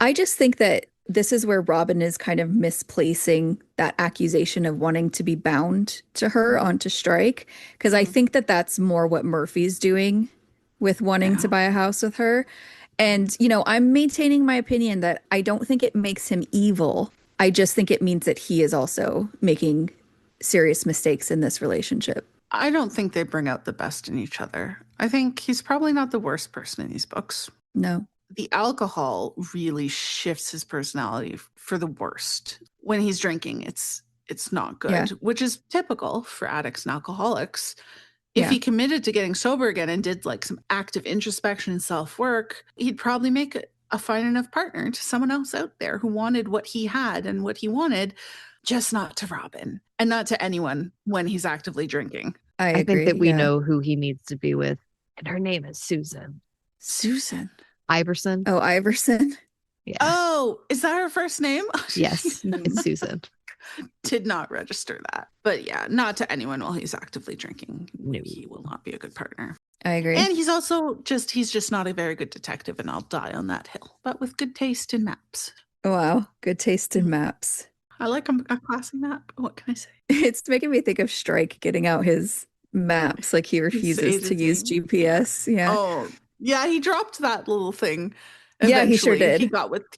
I just think that this is where Robin is kind of misplacing that accusation of wanting to be bound to her onto Strike. Because I think that that's more what Murphy's doing with wanting to Yeah. buy a house with her. And, you know, I'm maintaining my opinion that I don't think it makes him evil. I just think it means that he is also making serious mistakes in this relationship. I don't think they bring out the best in each other. I think he's probably not the worst person in these books. No. The alcohol really shifts his personality for the worst. When he's drinking, it's not good, Yeah. which is typical for addicts and alcoholics. If Yeah. he committed to getting sober again and did like some active introspection and self-work, he'd probably make a fine enough partner to someone else out there who wanted what he had and what he wanted, just not to Robin and not to anyone when he's actively drinking. I I agree. think that we yeah. know who he needs to be with, and her name is Susan Susan. Iverson. Oh, Iverson. Yeah. Oh, is that her first name? Yes, it's Susan. Did not register that. But yeah, not to anyone while he's actively drinking. No. He will not be a good partner. I agree. And he's just not a very good detective, and I'll die on that hill. But with good taste in maps. Wow. Good taste in maps. I like a classy map. What can I say? It's making me think of Strike getting out his maps. Like he refuses to use agency. GPS. Yeah. Oh, yeah, he dropped that little thing. Yeah, he sure Eventually. did.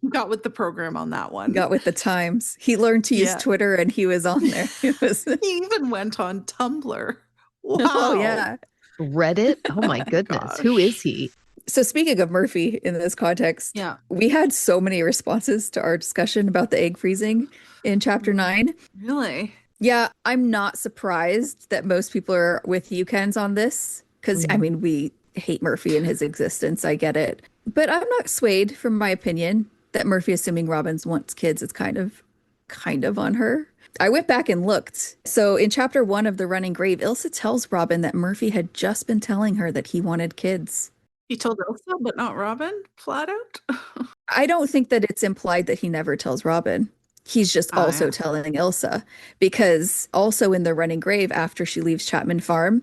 He got with the program on that one. Got with the times. He learned to use Yeah. Twitter and he was on there. It was He even went on Tumblr. Wow. Oh yeah. Reddit. Oh my goodness. Who Gosh. is he? So speaking of Murphy in this context, Yeah. we had so many responses to our discussion about the egg freezing in chapter 9. Really? Yeah, I'm not surprised that most people are with you, Kens, on this. Because, I mean, we hate Murphy and his existence. I get it. But I'm not swayed from my opinion that Murphy assuming Robbins wants kids is kind of on her. I went back and looked. So in chapter 1 of The Running Grave, Ilsa tells Robin that Murphy had just been telling her that he wanted kids. He told Elsa, but not Robin, flat out. I don't think that it's implied that he never tells Robin. He's just also yeah. telling Ilsa, because also in The Running Grave, after she leaves Chapman Farm,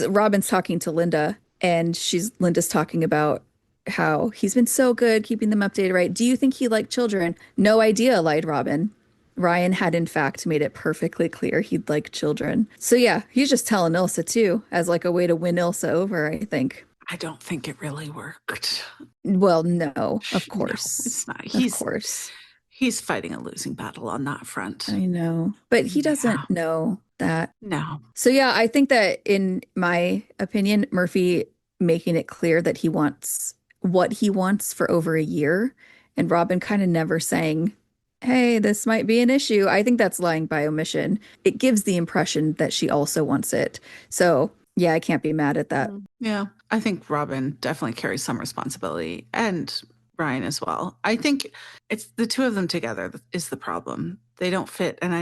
Robin's talking to Linda, and Linda's talking about how he's been so good keeping them updated, right? Do you think he liked children? No idea, lied Robin. Ryan had in fact made it perfectly clear he'd like children. So yeah, he's just telling Ilsa too, as like a way to win Ilsa over, I think. I don't think it really worked. Well, no, of course. No, it's not. Of course. He's fighting a losing battle on that front. I know. But he doesn't know that. No. So yeah, I think that in my opinion, Murphy making it clear that he wants what he wants for over a year, and Robin kind of never saying, hey, this might be an issue. I think that's lying by omission. It gives the impression that she also wants it. So yeah, I can't be mad at that. Yeah. I think Robin definitely carries some responsibility, and Ryan as well. I think it's the two of them together is the problem. They don't fit, and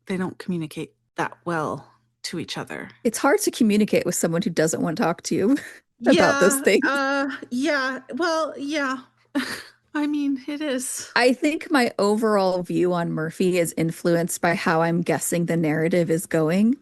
they don't communicate that well to each other. It's hard to communicate with someone who doesn't want to talk to you about those things. Yeah. Well, yeah. I mean, it is. I think my overall view on Murphy is influenced by how I'm guessing the narrative is going.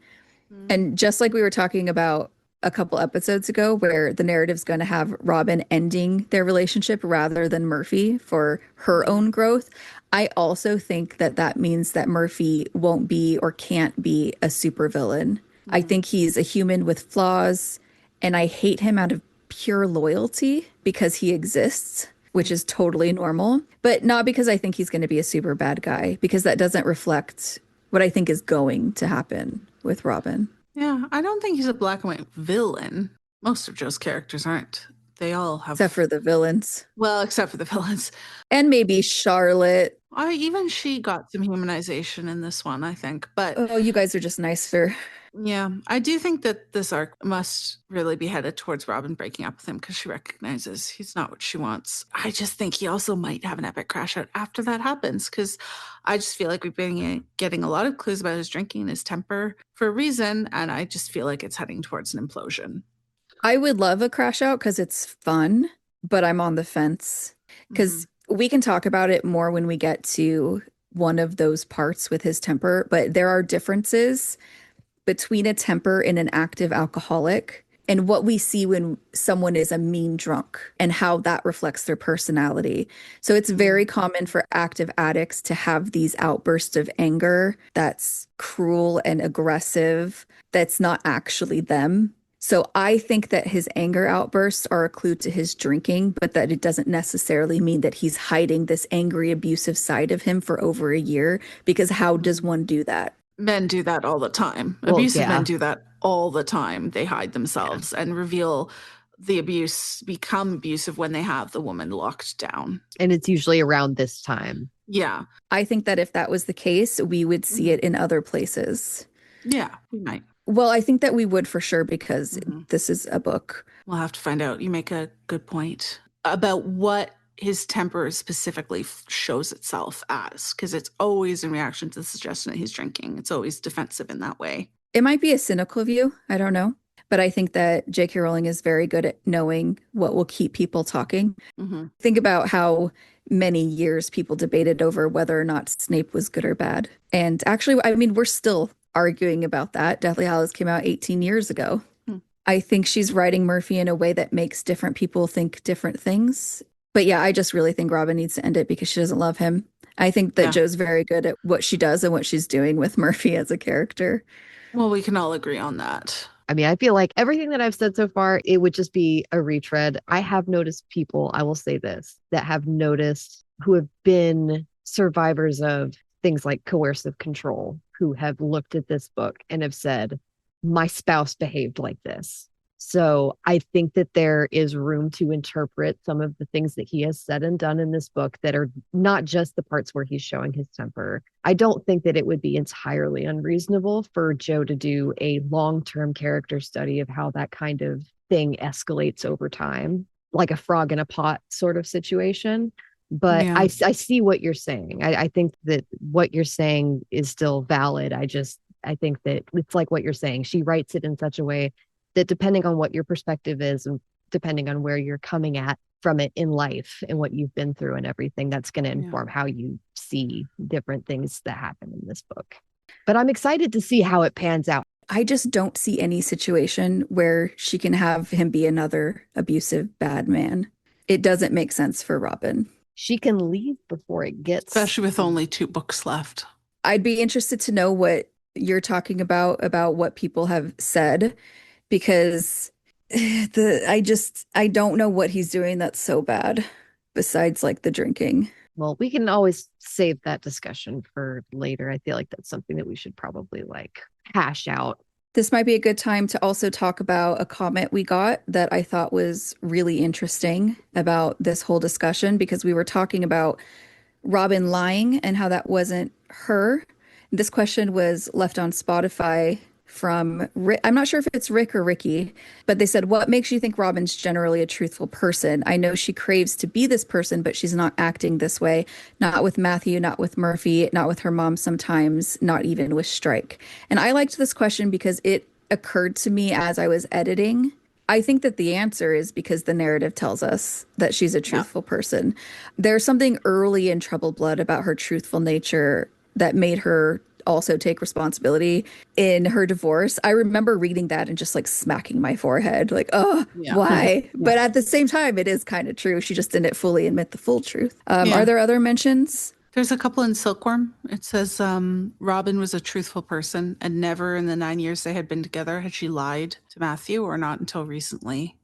And just like we were talking about a couple episodes ago, where the narrative's going to have Robin ending their relationship rather than Murphy for her own growth. I also think that that means that Murphy won't be or can't be a supervillain. I think he's a human with flaws, and I hate him out of pure loyalty because he exists, which is totally normal, but not because I think he's going to be a super bad guy, because that doesn't reflect what I think is going to happen with Robin. Yeah, I don't think he's a black and white villain. Most of Joe's characters aren't. They all have. Except for the villains. Well, except for the villains. And maybe Charlotte. Even she got some humanization in this one, I think. But oh, you guys are just nicer. Yeah, I do think that this arc must really be headed towards Robin breaking up with him because she recognizes he's not what she wants. I just think he also might have an epic crash out after that happens, because I just feel like we've been getting a lot of clues about his drinking and his temper for a reason, and I just feel like it's heading towards an implosion. I would love a crash out because it's fun, but I'm on the fence because we can talk about it more when we get to one of those parts with his temper, but there are differences between a temper and an active alcoholic and what we see when someone is a mean drunk and how that reflects their personality. So it's very common for active addicts to have these outbursts of anger that's cruel and aggressive, that's not actually them. So I think that his anger outbursts are a clue to his drinking, but that it doesn't necessarily mean that he's hiding this angry, abusive side of him for over a year, because how does one do that? Men do that all the time. Well, Abusive men do that all the time. They hide themselves and reveal the abuse, become abusive when they have the woman locked down. And it's usually around this time. Yeah. I think that if that was the case, we would see it in other places. Yeah, we might. Well, I think that we would for sure, because this is a book. We'll have to find out. You make a good point about what his temper specifically shows itself as, because it's always in reaction to the suggestion that he's drinking. It's always defensive in that way. It might be a cynical view. I don't know. But I think that J.K. Rowling is very good at knowing what will keep people talking. Think about how many years people debated over whether or not Snape was good or bad. And actually, I mean, we're still arguing about that. Deathly Hallows came out 18 years ago. I think she's writing Murphy in a way that makes different people think different things. But yeah, I just really think Robin needs to end it because she doesn't love him. I think that Joe's very good at what she does and what she's doing with Murphy as a character. Well, we can all agree on that. I mean, I feel like everything that I've said so far, it would just be a retread. I have noticed people, I will say this, that have noticed who have been survivors of things like coercive control, who have looked at this book and have said, my spouse behaved like this. So I think that there is room to interpret some of the things that he has said and done in this book that are not just the parts where he's showing his temper. I don't think that it would be entirely unreasonable for Joe to do a long-term character study of how that kind of thing escalates over time, like a frog in a pot sort of situation. But I see what you're saying. I think that what you're saying is still valid. I think that it's like what you're saying. She writes it in such a way that depending on what your perspective is and depending on where you're coming at from it in life and what you've been through and everything, that's going to inform how you see different things that happen in this book. But I'm excited to see how it pans out. I just don't see any situation where she can have him be another abusive bad man. It doesn't make sense for Robin. She can leave before it gets... Especially with only 2 books left. I'd be interested to know what you're talking about what people have said, because I don't know what he's doing that's so bad besides like the drinking. Well, we can always save that discussion for later. I feel like that's something that we should probably like hash out. This might be a good time to also talk about a comment we got that I thought was really interesting about this whole discussion, because we were talking about Robin lying and how that wasn't her. This question was left on Spotify from Rick. I'm not sure if it's Rick or Ricky, but they said, what makes you think Robin's generally a truthful person? I know she craves to be this person, but she's not acting this way. Not with Matthew, not with Murphy, not with her mom sometimes, not even with Strike. And I liked this question because it occurred to me as I was editing. I think that the answer is because the narrative tells us that she's a truthful person. There's something early in Troubled Blood about her truthful nature that made her also take responsibility in her divorce. I remember reading that and just like smacking my forehead, like, oh, why? But at the same time, it is kind of true. She just didn't fully admit the full truth. Are there other mentions? There's a couple in Silkworm. It says Robin was a truthful person, and never in the 9 years they had been together had she lied to Matthew, or not until recently.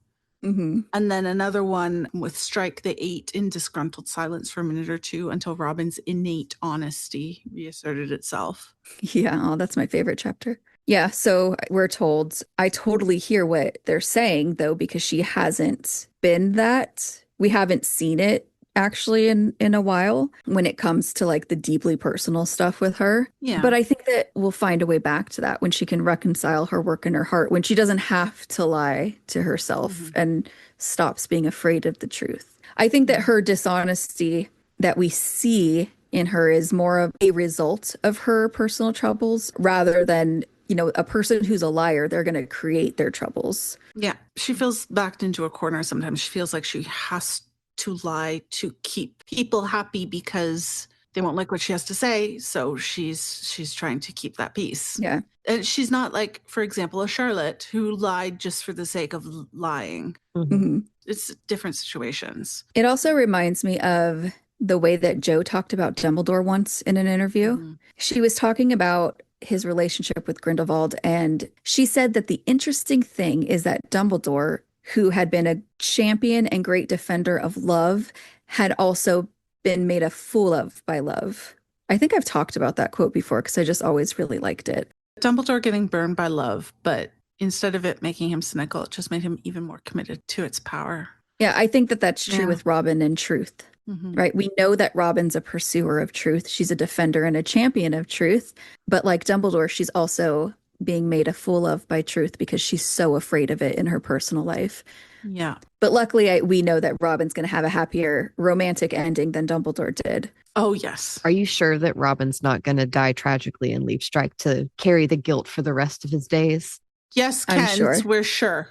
Mm-hmm. And then another one with Strike, they ate in disgruntled silence for a minute or two until Robin's innate honesty reasserted itself. Yeah, oh, that's my favorite chapter. Yeah, so we're told, I totally hear what they're saying, though, because she hasn't been that. We haven't seen it actually in a while when it comes to like the deeply personal stuff with her. Yeah. But I think that we'll find a way back to that when she can reconcile her work and her heart, when she doesn't have to lie to herself and stops being afraid of the truth. I think that her dishonesty that we see in her is more of a result of her personal troubles rather than, you know, a person who's a liar, they're going to create their troubles. Yeah. She feels backed into a corner sometimes. She feels like she has to lie to keep people happy because they won't like what she has to say. So she's trying to keep that peace. Yeah. And she's not like, for example, a Charlotte who lied just for the sake of lying. Mm-hmm. It's different situations. It also reminds me of the way that Jo talked about Dumbledore once in an interview. She was talking about his relationship with Grindelwald, and she said that the interesting thing is that Dumbledore, who had been a champion and great defender of love, had also been made a fool of by love. I think I've talked about that quote before because I just always really liked it. Dumbledore getting burned by love, but instead of it making him cynical, it just made him even more committed to its power. Yeah, I think that that's true with Robin and truth, right? We know that Robin's a pursuer of truth. She's a defender and a champion of truth. But like Dumbledore, she's also being made a fool of by truth because she's so afraid of it in her personal life. Yeah. But luckily, we know that Robin's going to have a happier romantic ending than Dumbledore did. Oh, yes. Are you sure that Robin's not going to die tragically and leave Strike to carry the guilt for the rest of his days? Yes, I'm Kent, sure. we're sure.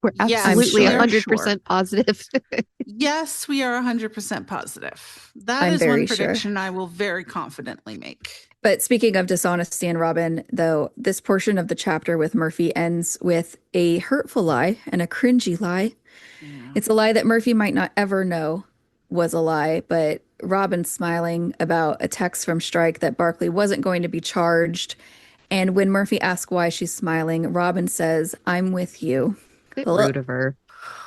We're Yes, absolutely I'm 100% sure. positive. Yes, we are 100% positive. That I'm is very one sure. prediction I will very confidently make. But speaking of dishonesty and Robin, though, this portion of the chapter with Murphy ends with a hurtful lie and a cringy lie. Yeah. It's a lie that Murphy might not ever know was a lie, but Robin's smiling about a text from Strike that Barclay wasn't going to be charged. And when Murphy asks why she's smiling, Robin says, "I'm with you." Bit rude of her.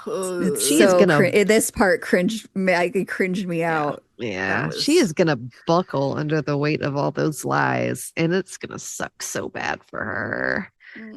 It's She is so gonna- this part cringed me out. Yeah, was- she is going to buckle under the weight of all those lies, and it's going to suck so bad for her.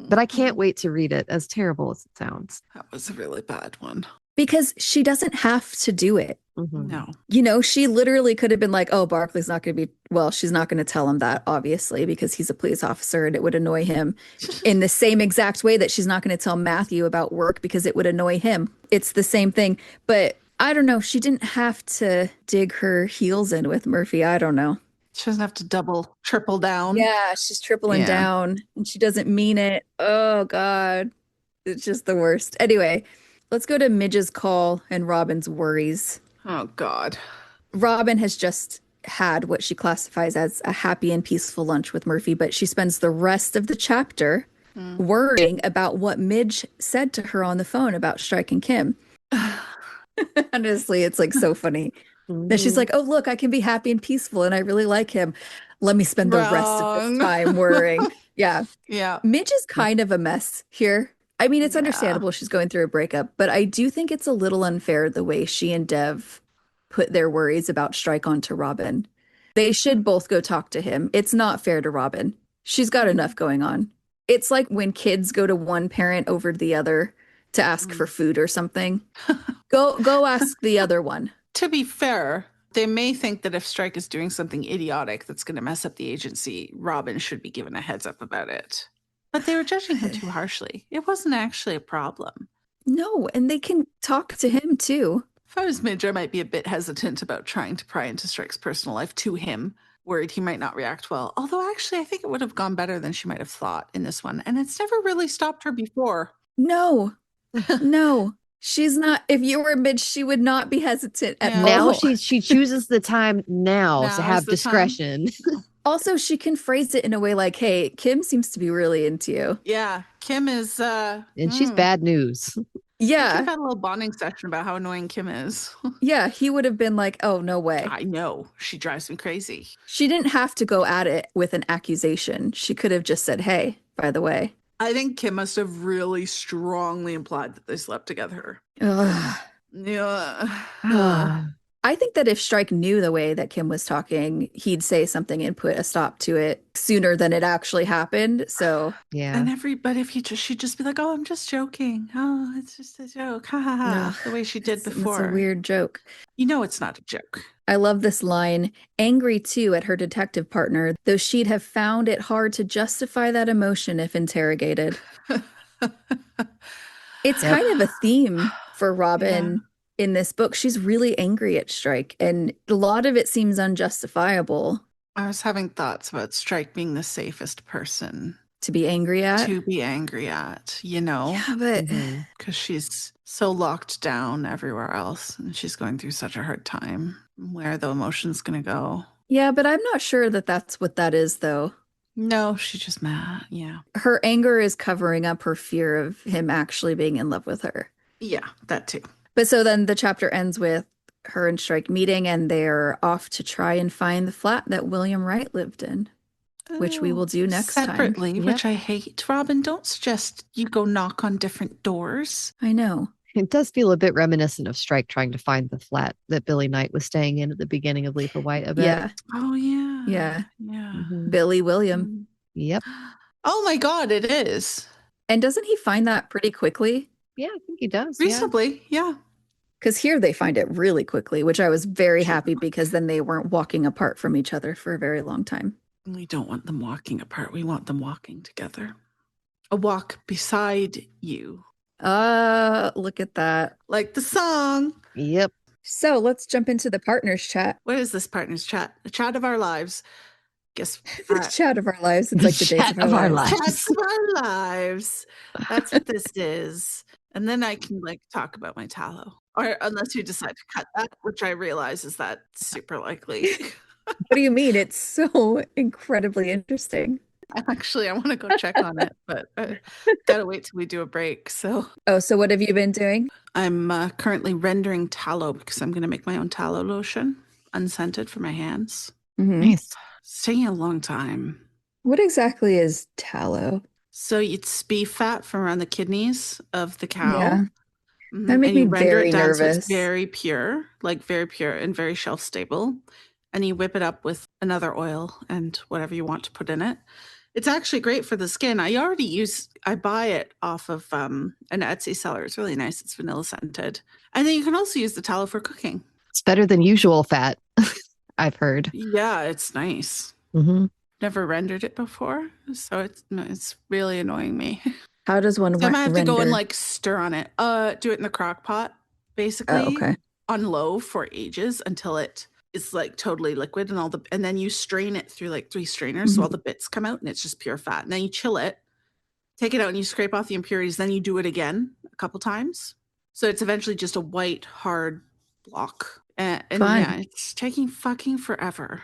But I can't wait to read it, as terrible as it sounds. That was a really bad one. Because she doesn't have to do it. No. You know, she literally could have been like, oh, Barclay's not going to be, well, she's not going to tell him that, obviously, because he's a police officer and it would annoy him in the same exact way that she's not going to tell Matthew about work because it would annoy him. It's the same thing. But I don't know. She didn't have to dig her heels in with Murphy. I don't know. She doesn't have to double, triple down. Yeah, she's tripling Yeah. down and she doesn't mean it. Oh, God. It's just the worst. Anyway, let's go to Midge's call and Robin's worries. Oh, God. Robin has just had what she classifies as a happy and peaceful lunch with Murphy, but she spends the rest of the chapter worrying about what Midge said to her on the phone about Strike and Kim. Honestly, it's like so funny. That she's like, oh, look, I can be happy and peaceful and I really like him. Let me spend the rest of Wrong. this time worrying. Yeah. Yeah. Midge is kind of a mess here. I mean, it's understandable she's going through a breakup, but I do think it's a little unfair the way she and Dev put their worries about Strike onto Robin. They should both go talk to him. It's not fair to Robin. She's got enough going on. It's like when kids go to one parent over the other to ask for food or something. Go ask the other one. To be fair, they may think that if Strike is doing something idiotic that's going to mess up the agency, Robin should be given a heads up about it. But they were judging him too harshly. It wasn't actually a problem. No, and they can talk to him too. If I was Midge, I might be a bit hesitant about trying to pry into Strike's personal life to him, worried he might not react well. Although actually, I think it would have gone better than she might have thought in this one. And it's never really stopped her before. No, no. She's not. If you were Midge, she would not be hesitant at Yeah. all. Now she chooses the time now Now to is have the discretion. Also, she can phrase it in a way like, hey, Kim seems to be really into you. Yeah, Kim is And she's bad news. They could have Yeah. had a little bonding session about how annoying Kim is. Yeah, he would have been like, oh, no way. I know. She drives me crazy. She didn't have to go at it with an accusation. She could have just said, hey, by the way. I think Kim must have really strongly implied that they slept together. Ugh. Yeah. I think that if Strike knew the way that Kim was talking, he'd say something and put a stop to it sooner than it actually happened. So Yeah. And but if she'd just be like, "Oh, I'm just joking. Oh, it's just a joke." Ha ha ha. Ugh, The way she did before. It's a weird joke. You know it's not a joke. I love this line. Angry too at her detective partner, though she'd have found it hard to justify that emotion if interrogated. It's kind of a theme for Robin in this book. She's really angry at Strike, and a lot of it seems unjustifiable. I was having thoughts about Strike being the safest person to be angry at. You know? Yeah, but because she's so locked down everywhere else and she's going through such a hard time. Where are the emotions going to go? Yeah, but I'm not sure that that's what that is, though. No, she's just mad. Yeah. Her anger is covering up her fear of him actually being in love with her. Yeah, that too. But so then the chapter ends with her and Strike meeting, and they're off to try and find the flat that William Wright lived in, which we will do next separately, time. Which I hate. Robin, don't suggest you go knock on different doors. I know. It does feel a bit reminiscent of Strike trying to find the flat that Billy Knight was staying in at the beginning of Lethal White a bit. Yeah. Oh, yeah. Yeah. Yeah. Billy William. Yep. Oh my God, it is. And doesn't he find that pretty quickly? Yeah, I think he does. Reasonably, yeah. Because here they find it really quickly, which I was very happy because then they weren't walking apart from each other for a very long time. We don't want them walking apart. We want them walking together. A walk beside you. Look at that. Like the song. Yep. So let's jump into the partners chat. What is this partners chat? The chat of our lives. Guess the chat of our lives. It's like the days of our lives. Chats of our lives. That's what this is. And then I can talk about my tallow. Or unless you decide to cut that, which I realize is that super likely. What do you mean? It's so incredibly interesting. Actually, I want to go check on it, but gotta wait till we do a break. So what have you been doing? I'm currently rendering tallow because I'm going to make my own tallow lotion, unscented for my hands. Nice. It's taking a long time. What exactly is tallow? So it's beef fat from around the kidneys of the cow. Yeah. That makes me very nervous. So it's very pure and very shelf stable. And you whip it up with another oil and whatever you want to put in it. It's actually great for the skin. I buy it off of an Etsy seller. It's really nice. It's vanilla scented. And then you can also use the tallow for cooking. It's better than usual fat, I've heard. Yeah, it's nice. Never rendered it before, so it's really annoying me. How does one So I'm gonna have to go and stir on it. Do it in the crock pot, basically. On low for ages until it is totally liquid and then you strain it through 3 strainers so all the bits come out and it's just pure fat. And then you chill it, take it out and you scrape off the impurities. Then you do it again a couple times. So it's eventually just a white, hard block. And yeah, it's taking fucking forever.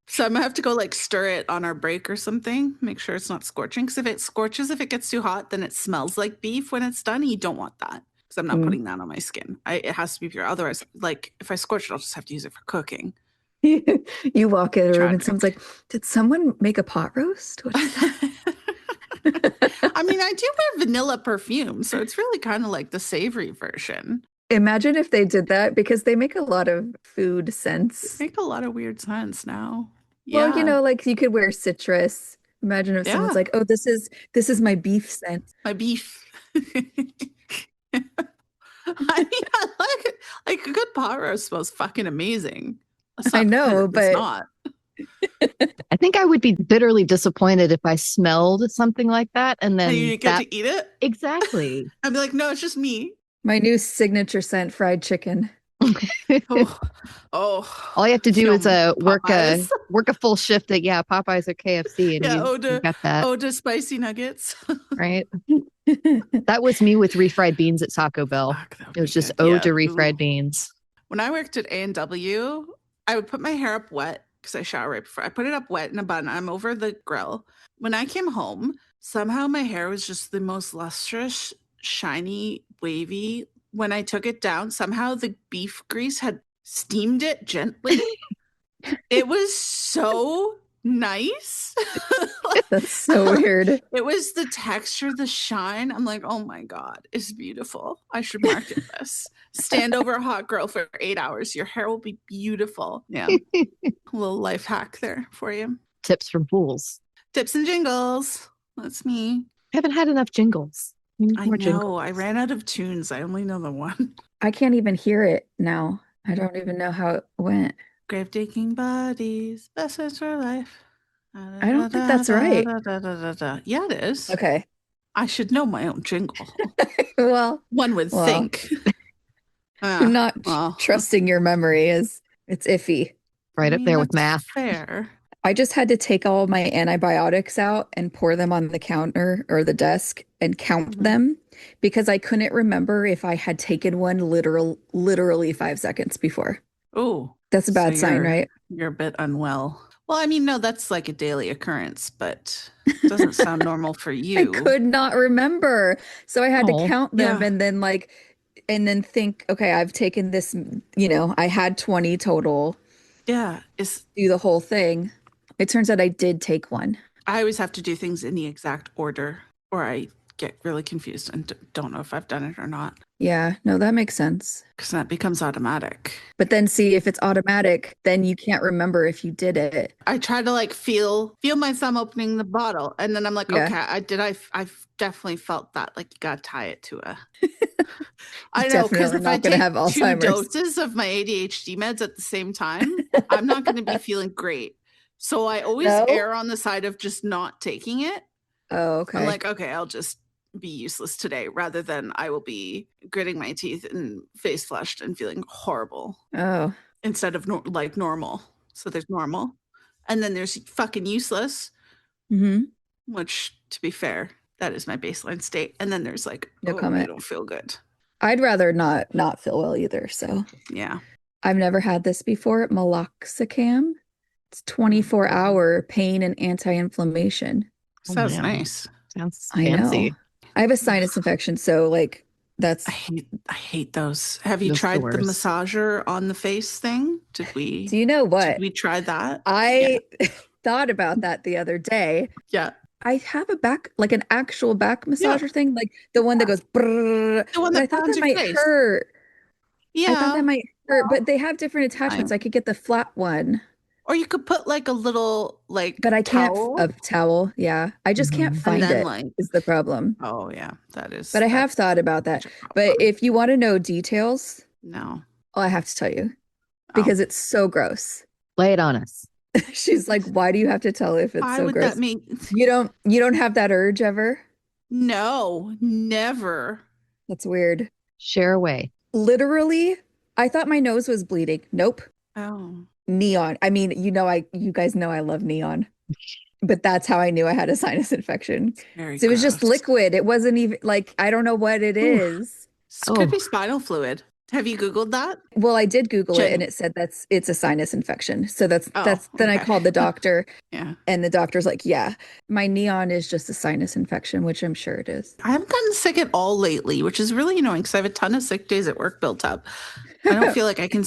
So I'm gonna have to go stir it on our break or something. Make sure it's not scorching. Because if it scorches, if it gets too hot, then it smells like beef when it's done. And you don't want that. Because I'm not putting that on my skin. It has to be pure. Otherwise, if I scorch it, I'll just have to use it for cooking. You walk in a room and someone's like, did someone make a pot roast? I mean, I do wear vanilla perfume, so it's really kind of like the savory version. Imagine if they did that, because they make a lot of food scents. They make a lot of weird scents now. Well, you could wear citrus. Imagine if someone's like, oh, this is my beef scent. My beef. I mean, I like it. A good pot roast smells fucking amazing. I know, but it's not. I think I would be bitterly disappointed if I smelled something like that and then you didn't get to eat it. Exactly. I'd be like, no, it's just me. My new signature scent, fried chicken. All you have to do is work a full shift at Popeyes or KFC, and you got that. Oda spicy nuggets, right? That was me with refried beans at Taco Bell. It was just ode to refried beans. When I worked at A&W, I would put my hair up wet because I shower right before. I put it up wet in a bun. I'm over the grill. When I came home, somehow my hair was just the most lustrous, shiny, wavy. When I took it down, somehow the beef grease had steamed it gently. It was so nice. That's so weird. It was the texture, the shine. I'm like, oh my God, it's beautiful. I should market this. Stand over a hot girl for 8 hours. Your hair will be beautiful. Yeah. A little life hack there for you. Tips from fools. Tips and jingles. That's me. I haven't had enough jingles. I know. I ran out of tunes. I only know the one. I can't even hear it now. I don't even know how it went. Grave digging bodies, best friends for life. I don't think that's right. Yeah, it is. Okay. I should know my own jingle. Well, One would think. I'm not trusting your memory. It's iffy. Right up there with math. Fair. I just had to take all my antibiotics out and pour them on the counter or the desk and count them because I couldn't remember if I had taken one literally 5 seconds before. Oh. That's a bad sign, right? You're a bit unwell. Well, I mean, no, that's like a daily occurrence, but it doesn't sound normal for you. I could not remember. So I had to count them and then think, okay, I've taken this, I had 20 total. Yeah. Do the whole thing. It turns out I did take one. I always have to do things in the exact order or I get really confused and don't know if I've done it or not. Yeah, no, that makes sense. Because that becomes automatic. But then see, if it's automatic, then you can't remember if you did it. I try to like feel my thumb opening the bottle. And then I'm like, okay, I've definitely felt that. Like you got to tie it to a... I know, because if I take have 2 doses of my ADHD meds at the same time, I'm not going to be feeling great. So I always err on the side of just not taking it. Oh, okay. I'm like, okay, I'll just be useless today rather than I will be gritting my teeth and face flushed and feeling horrible. Oh. Instead of normal. So there's normal. And then there's fucking useless, which, to be fair, that is my baseline state. And then there's like, no comment. I don't feel good. I'd rather not feel well either. So yeah. I've never had this before. Meloxicam. It's 24-hour pain and anti-inflammation. Sounds nice. Sounds fancy. I know. I have a sinus infection, so like that's. I hate those. Have you tried the massager on the face thing? Did we? Do you know what? Did we try that? I thought about that the other day. Yeah. I have an actual back massager thing, like the one that goes. Brrr, the one that I thought that might face. hurt. Yeah. I thought that might hurt, but they have different attachments. I could get the flat one. Or you could put like a little but I can't a towel. Yeah, I just can't find it. Is the problem? Oh yeah, that is. But I have thought about that. But if you want to know details, no, I have to tell you because it's so gross. Lay it on us. She's like, why do you have to tell if it's so gross? That mean? You don't have that urge ever? No, never. That's weird. Share away. Literally, I thought my nose was bleeding. Nope. Oh. Neon. I mean, you guys know I love neon, but that's how I knew I had a sinus infection. So it was just liquid. It wasn't even like, I don't know what it is. Could be spinal fluid. Have you Googled that? Well, I did Google it and it said it's a sinus infection. So then I called the doctor and the doctor's like, yeah, my neon is just a sinus infection, which I'm sure it is. I haven't gotten sick at all lately, which is really annoying because I have a ton of sick days at work built up. I don't feel like I can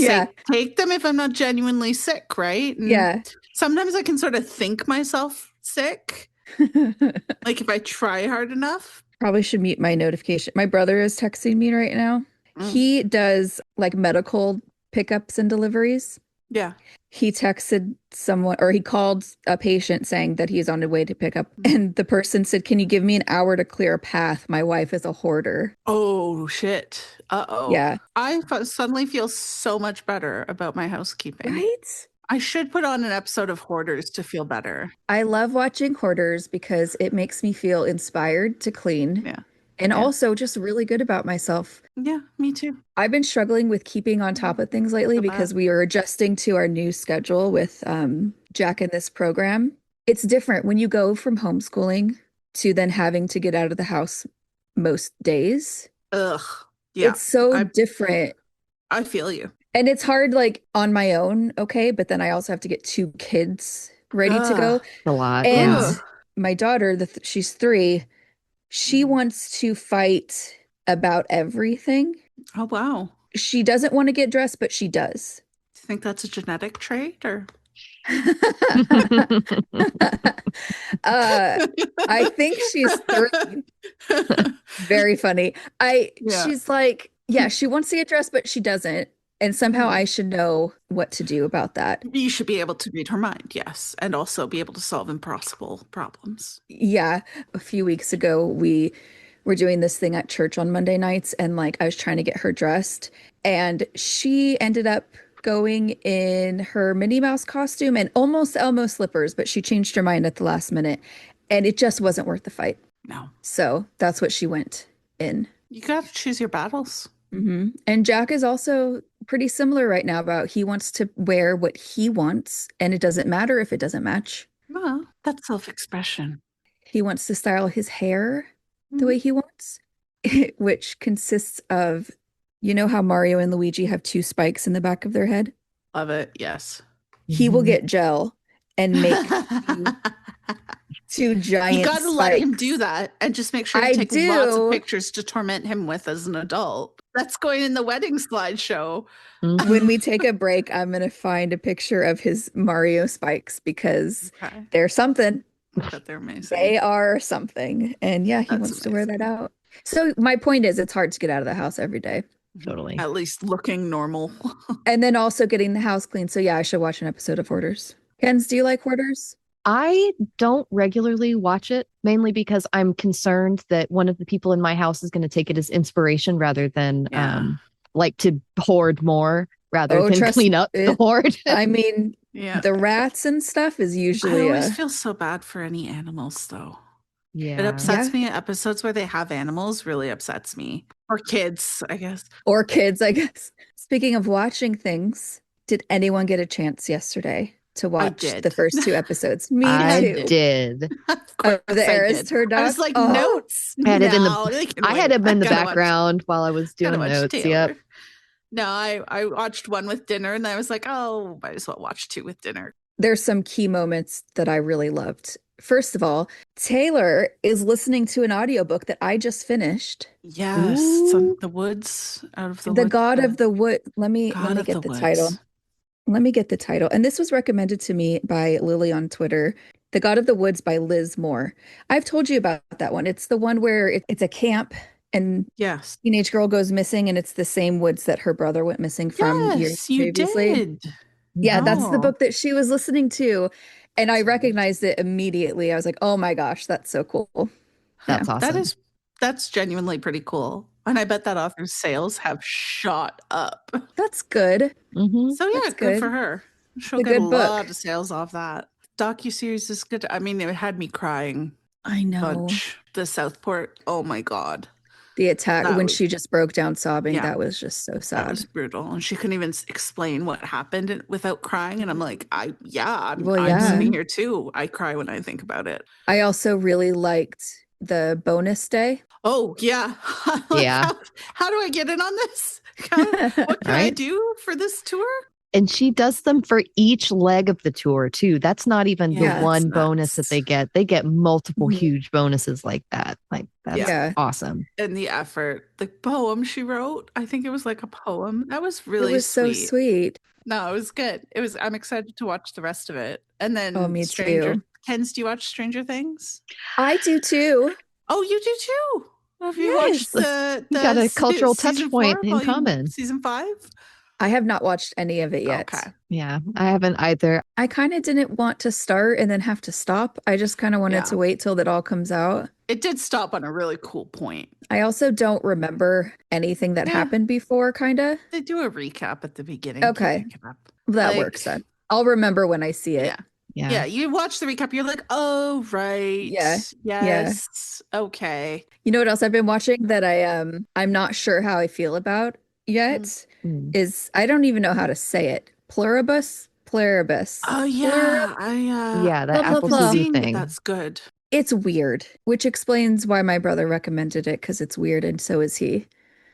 take them if I'm not genuinely sick, right? And sometimes I can sort of think myself sick. Like if I try hard enough. Probably should mute my notification. My brother is texting me right now. He does like medical pickups and deliveries. Yeah. He texted someone or he called a patient saying that he's on the way to pick up. And the person said, can you give me an hour to clear a path? My wife is a hoarder. Oh, shit. Uh-oh. Yeah. I suddenly feel so much better about my housekeeping. Right? I should put on an episode of Hoarders to feel better. I love watching Hoarders because it makes me feel inspired to clean. Yeah. And also just really good about myself. Yeah, me too. I've been struggling with keeping on top of things lately because we are adjusting to our new schedule with Jack in this program. It's different when you go from homeschooling to then having to get out of the house most days. Ugh. Yeah. It's so different. I feel you. And it's hard like on my own, okay, but then I also have to get 2 kids ready to go. A lot. And Yeah. my daughter, she's 3, she wants to fight about everything. Oh, wow. She doesn't want to get dressed, but she does. Do you think that's a genetic trait or? I think she's 3. Very funny. She's like, yeah, she wants to get dressed, but she doesn't. And somehow I should know what to do about that. You should be able to read her mind, yes, and also be able to solve impossible problems. Yeah, a few weeks ago we were doing this thing at church on Monday nights, and like I was trying to get her dressed, and she ended up going in her Minnie Mouse costume and almost Elmo slippers, but she changed her mind at the last minute, and it just wasn't worth the fight. No. So that's what she went in. You got to choose your battles. And Jack is also pretty similar right now about he wants to wear what he wants, and it doesn't matter if it doesn't match. Well, that's self-expression. He wants to style his hair the way he wants, which consists of, you know how Mario and Luigi have 2 spikes in the back of their head? Love it, yes. He will get gel and make 2 giant You got to spikes. let him do that and just make sure you I take lots do. of pictures to torment him with as an adult. That's going in the wedding slideshow. When we take a break, I'm going to find a picture of his Mario spikes because they're something. I bet they're amazing. They are something. And yeah, he wants to wear that out. So my point is, it's hard to get out of the house every day. Totally. At least looking normal. And then also getting the house clean. So yeah, I should watch an episode of Hoarders. Kens, do you like Hoarders? I don't regularly watch it, mainly because I'm concerned that one of the people in my house is going to take it as inspiration rather than like to hoard more rather than clean up the hoard. I mean, the rats and stuff is usually. I always feel so bad for any animals, though. Yeah. It upsets me. Episodes where they have animals really upsets me. Or kids, I guess. Or kids, I guess. Speaking of watching things, did anyone get a chance yesterday to watch the first 2 episodes? Me I too. did. The Eris Turd Dog. I was like, notes. I had it in the background while I was doing notes. Yep. No, I watched 1 with dinner and I was like, oh, might as well watch 2 with dinner. There's some key moments that I really loved. First of all, Taylor is listening to an audiobook that I just finished. Yes, it's the woods out of the woods. The God of the Wood. Let me get the title. Let me get the title. And this was recommended to me by Lily on Twitter. The God of the Woods by Liz Moore. I've told you about that one. It's the one where it's a camp and teenage girl goes missing, and it's the same woods that her brother went missing from years previously. Did. Yeah, that's the book that she was listening to. And I recognized it immediately. I was like, oh my gosh, that's so cool. That's awesome. That's genuinely pretty cool. And I bet that author's sales have shot up. That's good. So yeah, good for her. She'll get a lot of sales off that. Docuseries is good. I mean, it had me crying. I know. The Southport. Oh my God. The attack when she just broke down sobbing. That was just so sad. That was brutal. And she couldn't even explain what happened without crying. And I'm like, I'm sitting here too. I cry when I think about it. I also really liked the bonus day. Oh, yeah. How do I get in on this? What can I do for this tour? And she does them for each leg of the tour, too. That's not even the one bonus that they get. They get multiple huge bonuses like that. Like, that's awesome. And the effort. The poem she wrote, I think it was like a poem. That was really sweet. It was so sweet. No, it was good. I'm excited to watch the rest of it. And then me too. Kens, do you watch Stranger Things? I do too. Oh, you do too? Have you watched the you got a cultural touch point in common. Season 5? I have not watched any of it yet. Okay. Yeah, I haven't either. I kind of didn't want to start and then have to stop. I just kind of wanted to wait till that all comes out. It did stop on a really cool point. I also don't remember anything that happened before, kind of. They do a recap at the beginning. Okay. That works then. I'll remember when I see it. Yeah, you watch the recap, you're like, oh, right. Yes. Okay. You know what else I've been watching that I'm not sure how I feel about yet is, I don't even know how to say it. Pluribus? Oh, yeah. That Apple TV thing. That's good. It's weird, which explains why my brother recommended it, because it's weird and so is he.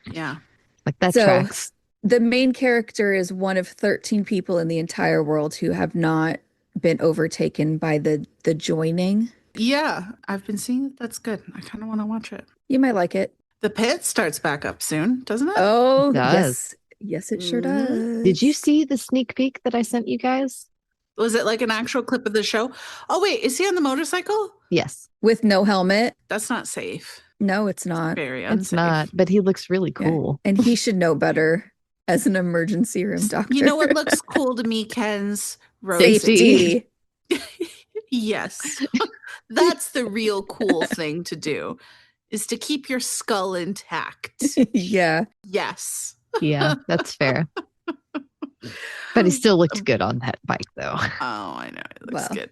Yeah. Like that tracks. The main character is one of 13 people in the entire world who have not been overtaken by the joining. Yeah, I've been seeing it. That's good. I kind of want to watch it. You might like it. The Pit starts back up soon, doesn't it? Oh, It does. Yes, it sure Mhm. does. Did you see the sneak peek that I sent you guys? Was it like an actual clip of the show? Oh, wait, is he on the motorcycle? Yes. With no helmet? That's not safe. No, it's not. Very unsafe. It's not, but he looks really Yeah. cool. And he should know better as an emergency room doctor. You know what looks cool to me, Ken's? Safety. Yes. That's the real cool thing to do, is to keep your skull intact. Yeah. Yes. Yeah, that's fair. But he still looked good on that bike, though. Oh, I know. It looks Well. good.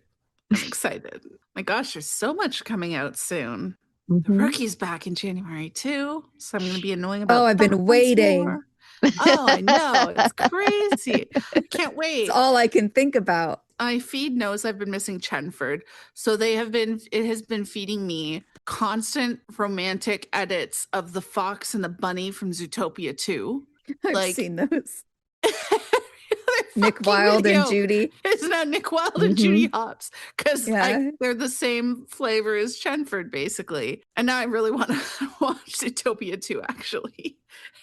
I'm excited. My gosh, there's so much coming out soon. The Mhm. Rookie's back in January too, so I'm going to be annoying about. Oh, I've that been once waiting. more. Oh, I know. It's crazy. Can't wait. It's all I can think about. My feed knows I've been missing Chenford, so it has been feeding me constant romantic edits of the fox and the bunny from Zootopia 2. I've Like- seen those. Their Nick fucking Wilde video and Judy. It's now Nick Wilde and Mhm. Judy Hopps, because Yeah. they're the same flavor as Chenford, basically. And now I really want to watch Zootopia 2, actually.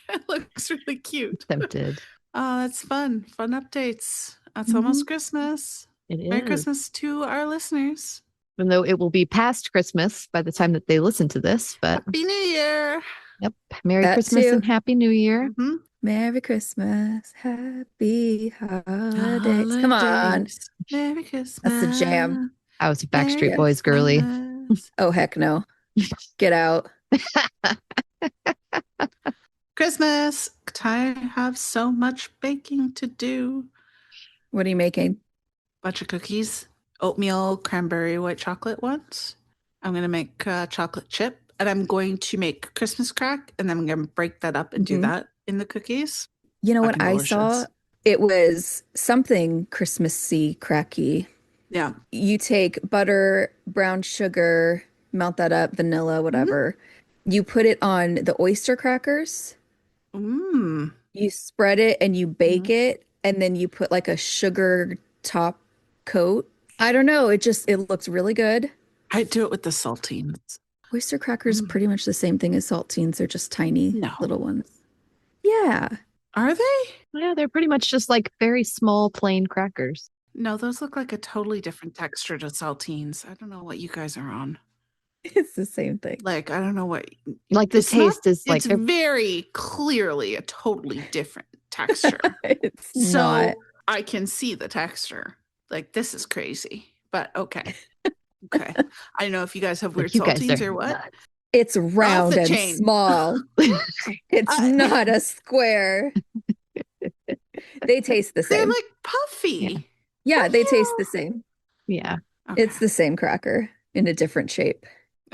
It looks really cute. Tempted. Oh, that's fun. Fun updates. It's Mhm. almost Christmas. It is. Merry Christmas to our listeners. Even though it will be past Christmas by the time that they listen to this, but Happy New Year. yep. Merry That Christmas too. and Happy New Year. Mhm. Merry Christmas. Happy holidays. Come on. Holidays. Merry Christmas. That's the jam. I was a Backstreet Merry Boys girly. Christmas. Oh, heck no. Get out. Christmas. I have so much baking to do. What are you making? Bunch of cookies, oatmeal, cranberry, white chocolate ones. I'm going to make chocolate chip, and I'm going to make Christmas crack, and then I'm going to break that up and do Mhm. that in the cookies. You know what Fucking I saw? delicious. It was something Christmassy cracky. Yeah. You take butter, brown sugar, melt that up, vanilla, whatever. You put it on the oyster crackers. Mmm. You spread it and you bake it, and then you put like a sugar top coat. I don't know. It looks really good. I do it with the saltines. Oyster crackers Mm. pretty much the same thing as saltines. They're just tiny No. little ones. Yeah. Are they? Yeah, they're pretty much just like very small, plain crackers. No, those look like a totally different texture to saltines. I don't know what you guys are on. It's the same thing. Like, I don't know what. Like the It's not- taste is like It's very clearly a totally different texture. It's So not. I can see the texture. Like, this is crazy, but okay. Okay. I don't know if you guys have weird you guys saltines are or what. nuts. It's round the and chain. small. It's not a square. They taste the They're same. like puffy. Yeah, they taste the same. Yeah, Okay. It's the same cracker in a different shape.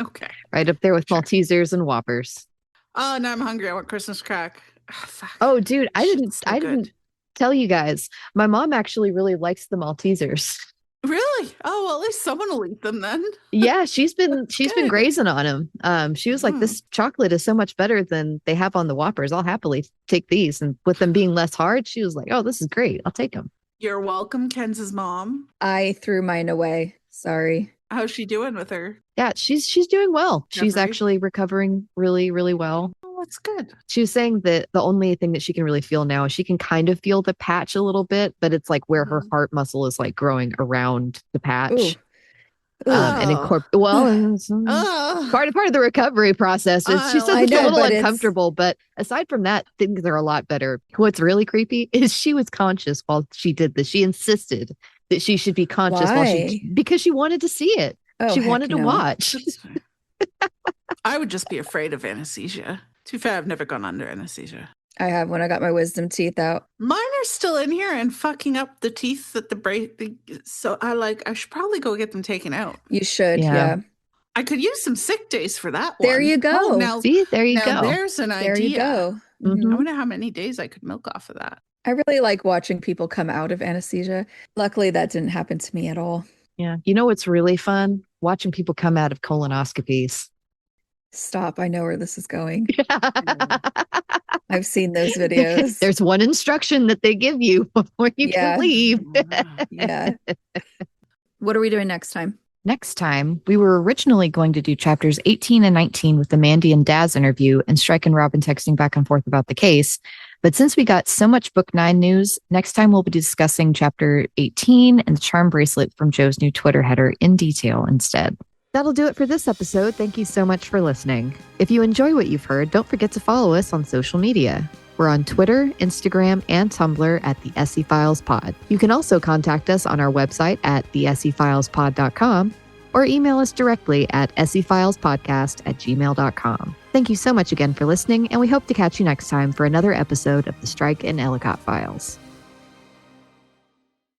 Okay. right up there with Sure. Maltesers and Whoppers. Oh, now I'm hungry. I want Christmas crack. Ah, fuck. Oh, dude, I Shit's so didn't good. tell you guys. My mom actually really likes the Maltesers. Really? Oh, well, at least someone will eat them then. Yeah, she's been good. grazing on them. She was like, Mm. this chocolate is so much better than they have on the Whoppers. I'll happily take these. And with them being less hard, she was like, oh, this is great. I'll take them. You're welcome, Ken's mom. I threw mine away. Sorry. How's she doing with her? Yeah, she's doing well. She's Recovery? actually recovering really, really well. Oh, that's good. She was saying that the only thing that she can really feel now is she can kind of feel the patch a little bit, but it's like where her Mhm. heart muscle is like growing around the patch. Ooh. And Oh. it's Oh, part of the recovery process. She says I it's a know, little but it's- uncomfortable, but aside from that, things are a lot better. What's really creepy is she was conscious while she did this. She insisted that she should be conscious because she wanted to see it. Oh, she heck wanted to no. watch. that's fine. I would just be afraid of anesthesia. Too bad I've never gone under anesthesia. I have when I got my wisdom teeth out. Mine are still in here and fucking up the teeth that the break. So I should probably go get them taken out. You should. Yeah. Yeah. I could use some sick days for that one. There you go. Oh, now, See, there you now go. there's an There idea. you go. Mhm. I wonder how many days I could milk off of that. I really like watching people come out of anesthesia. Luckily, that didn't happen to me at all. Yeah. You know what's really fun? Watching people come out of colonoscopies. Stop. I know where this is going. I've seen those videos. There's one instruction that they give you before you can leave. Yeah. What are we doing next time? Next time, we were originally going to do chapters 18 and 19 with the Mandy and Daz interview and Strike and Robin texting back and forth about the case. But since we got so much Book 9 news, next time we'll be discussing chapter 18 and the charm bracelet from Joe's new Twitter header in detail instead. That'll do it for this episode. Thank you so much for listening. If you enjoy what you've heard, don't forget to follow us on social media. We're on Twitter, Instagram, and Tumblr at the SE Files Pod. You can also contact us on our website at thesefilespod.com or email us directly at sefilespodcast@gmail.com. Thank you so much again for listening, and we hope to catch you next time for another episode of the Strike and Ellicott Files.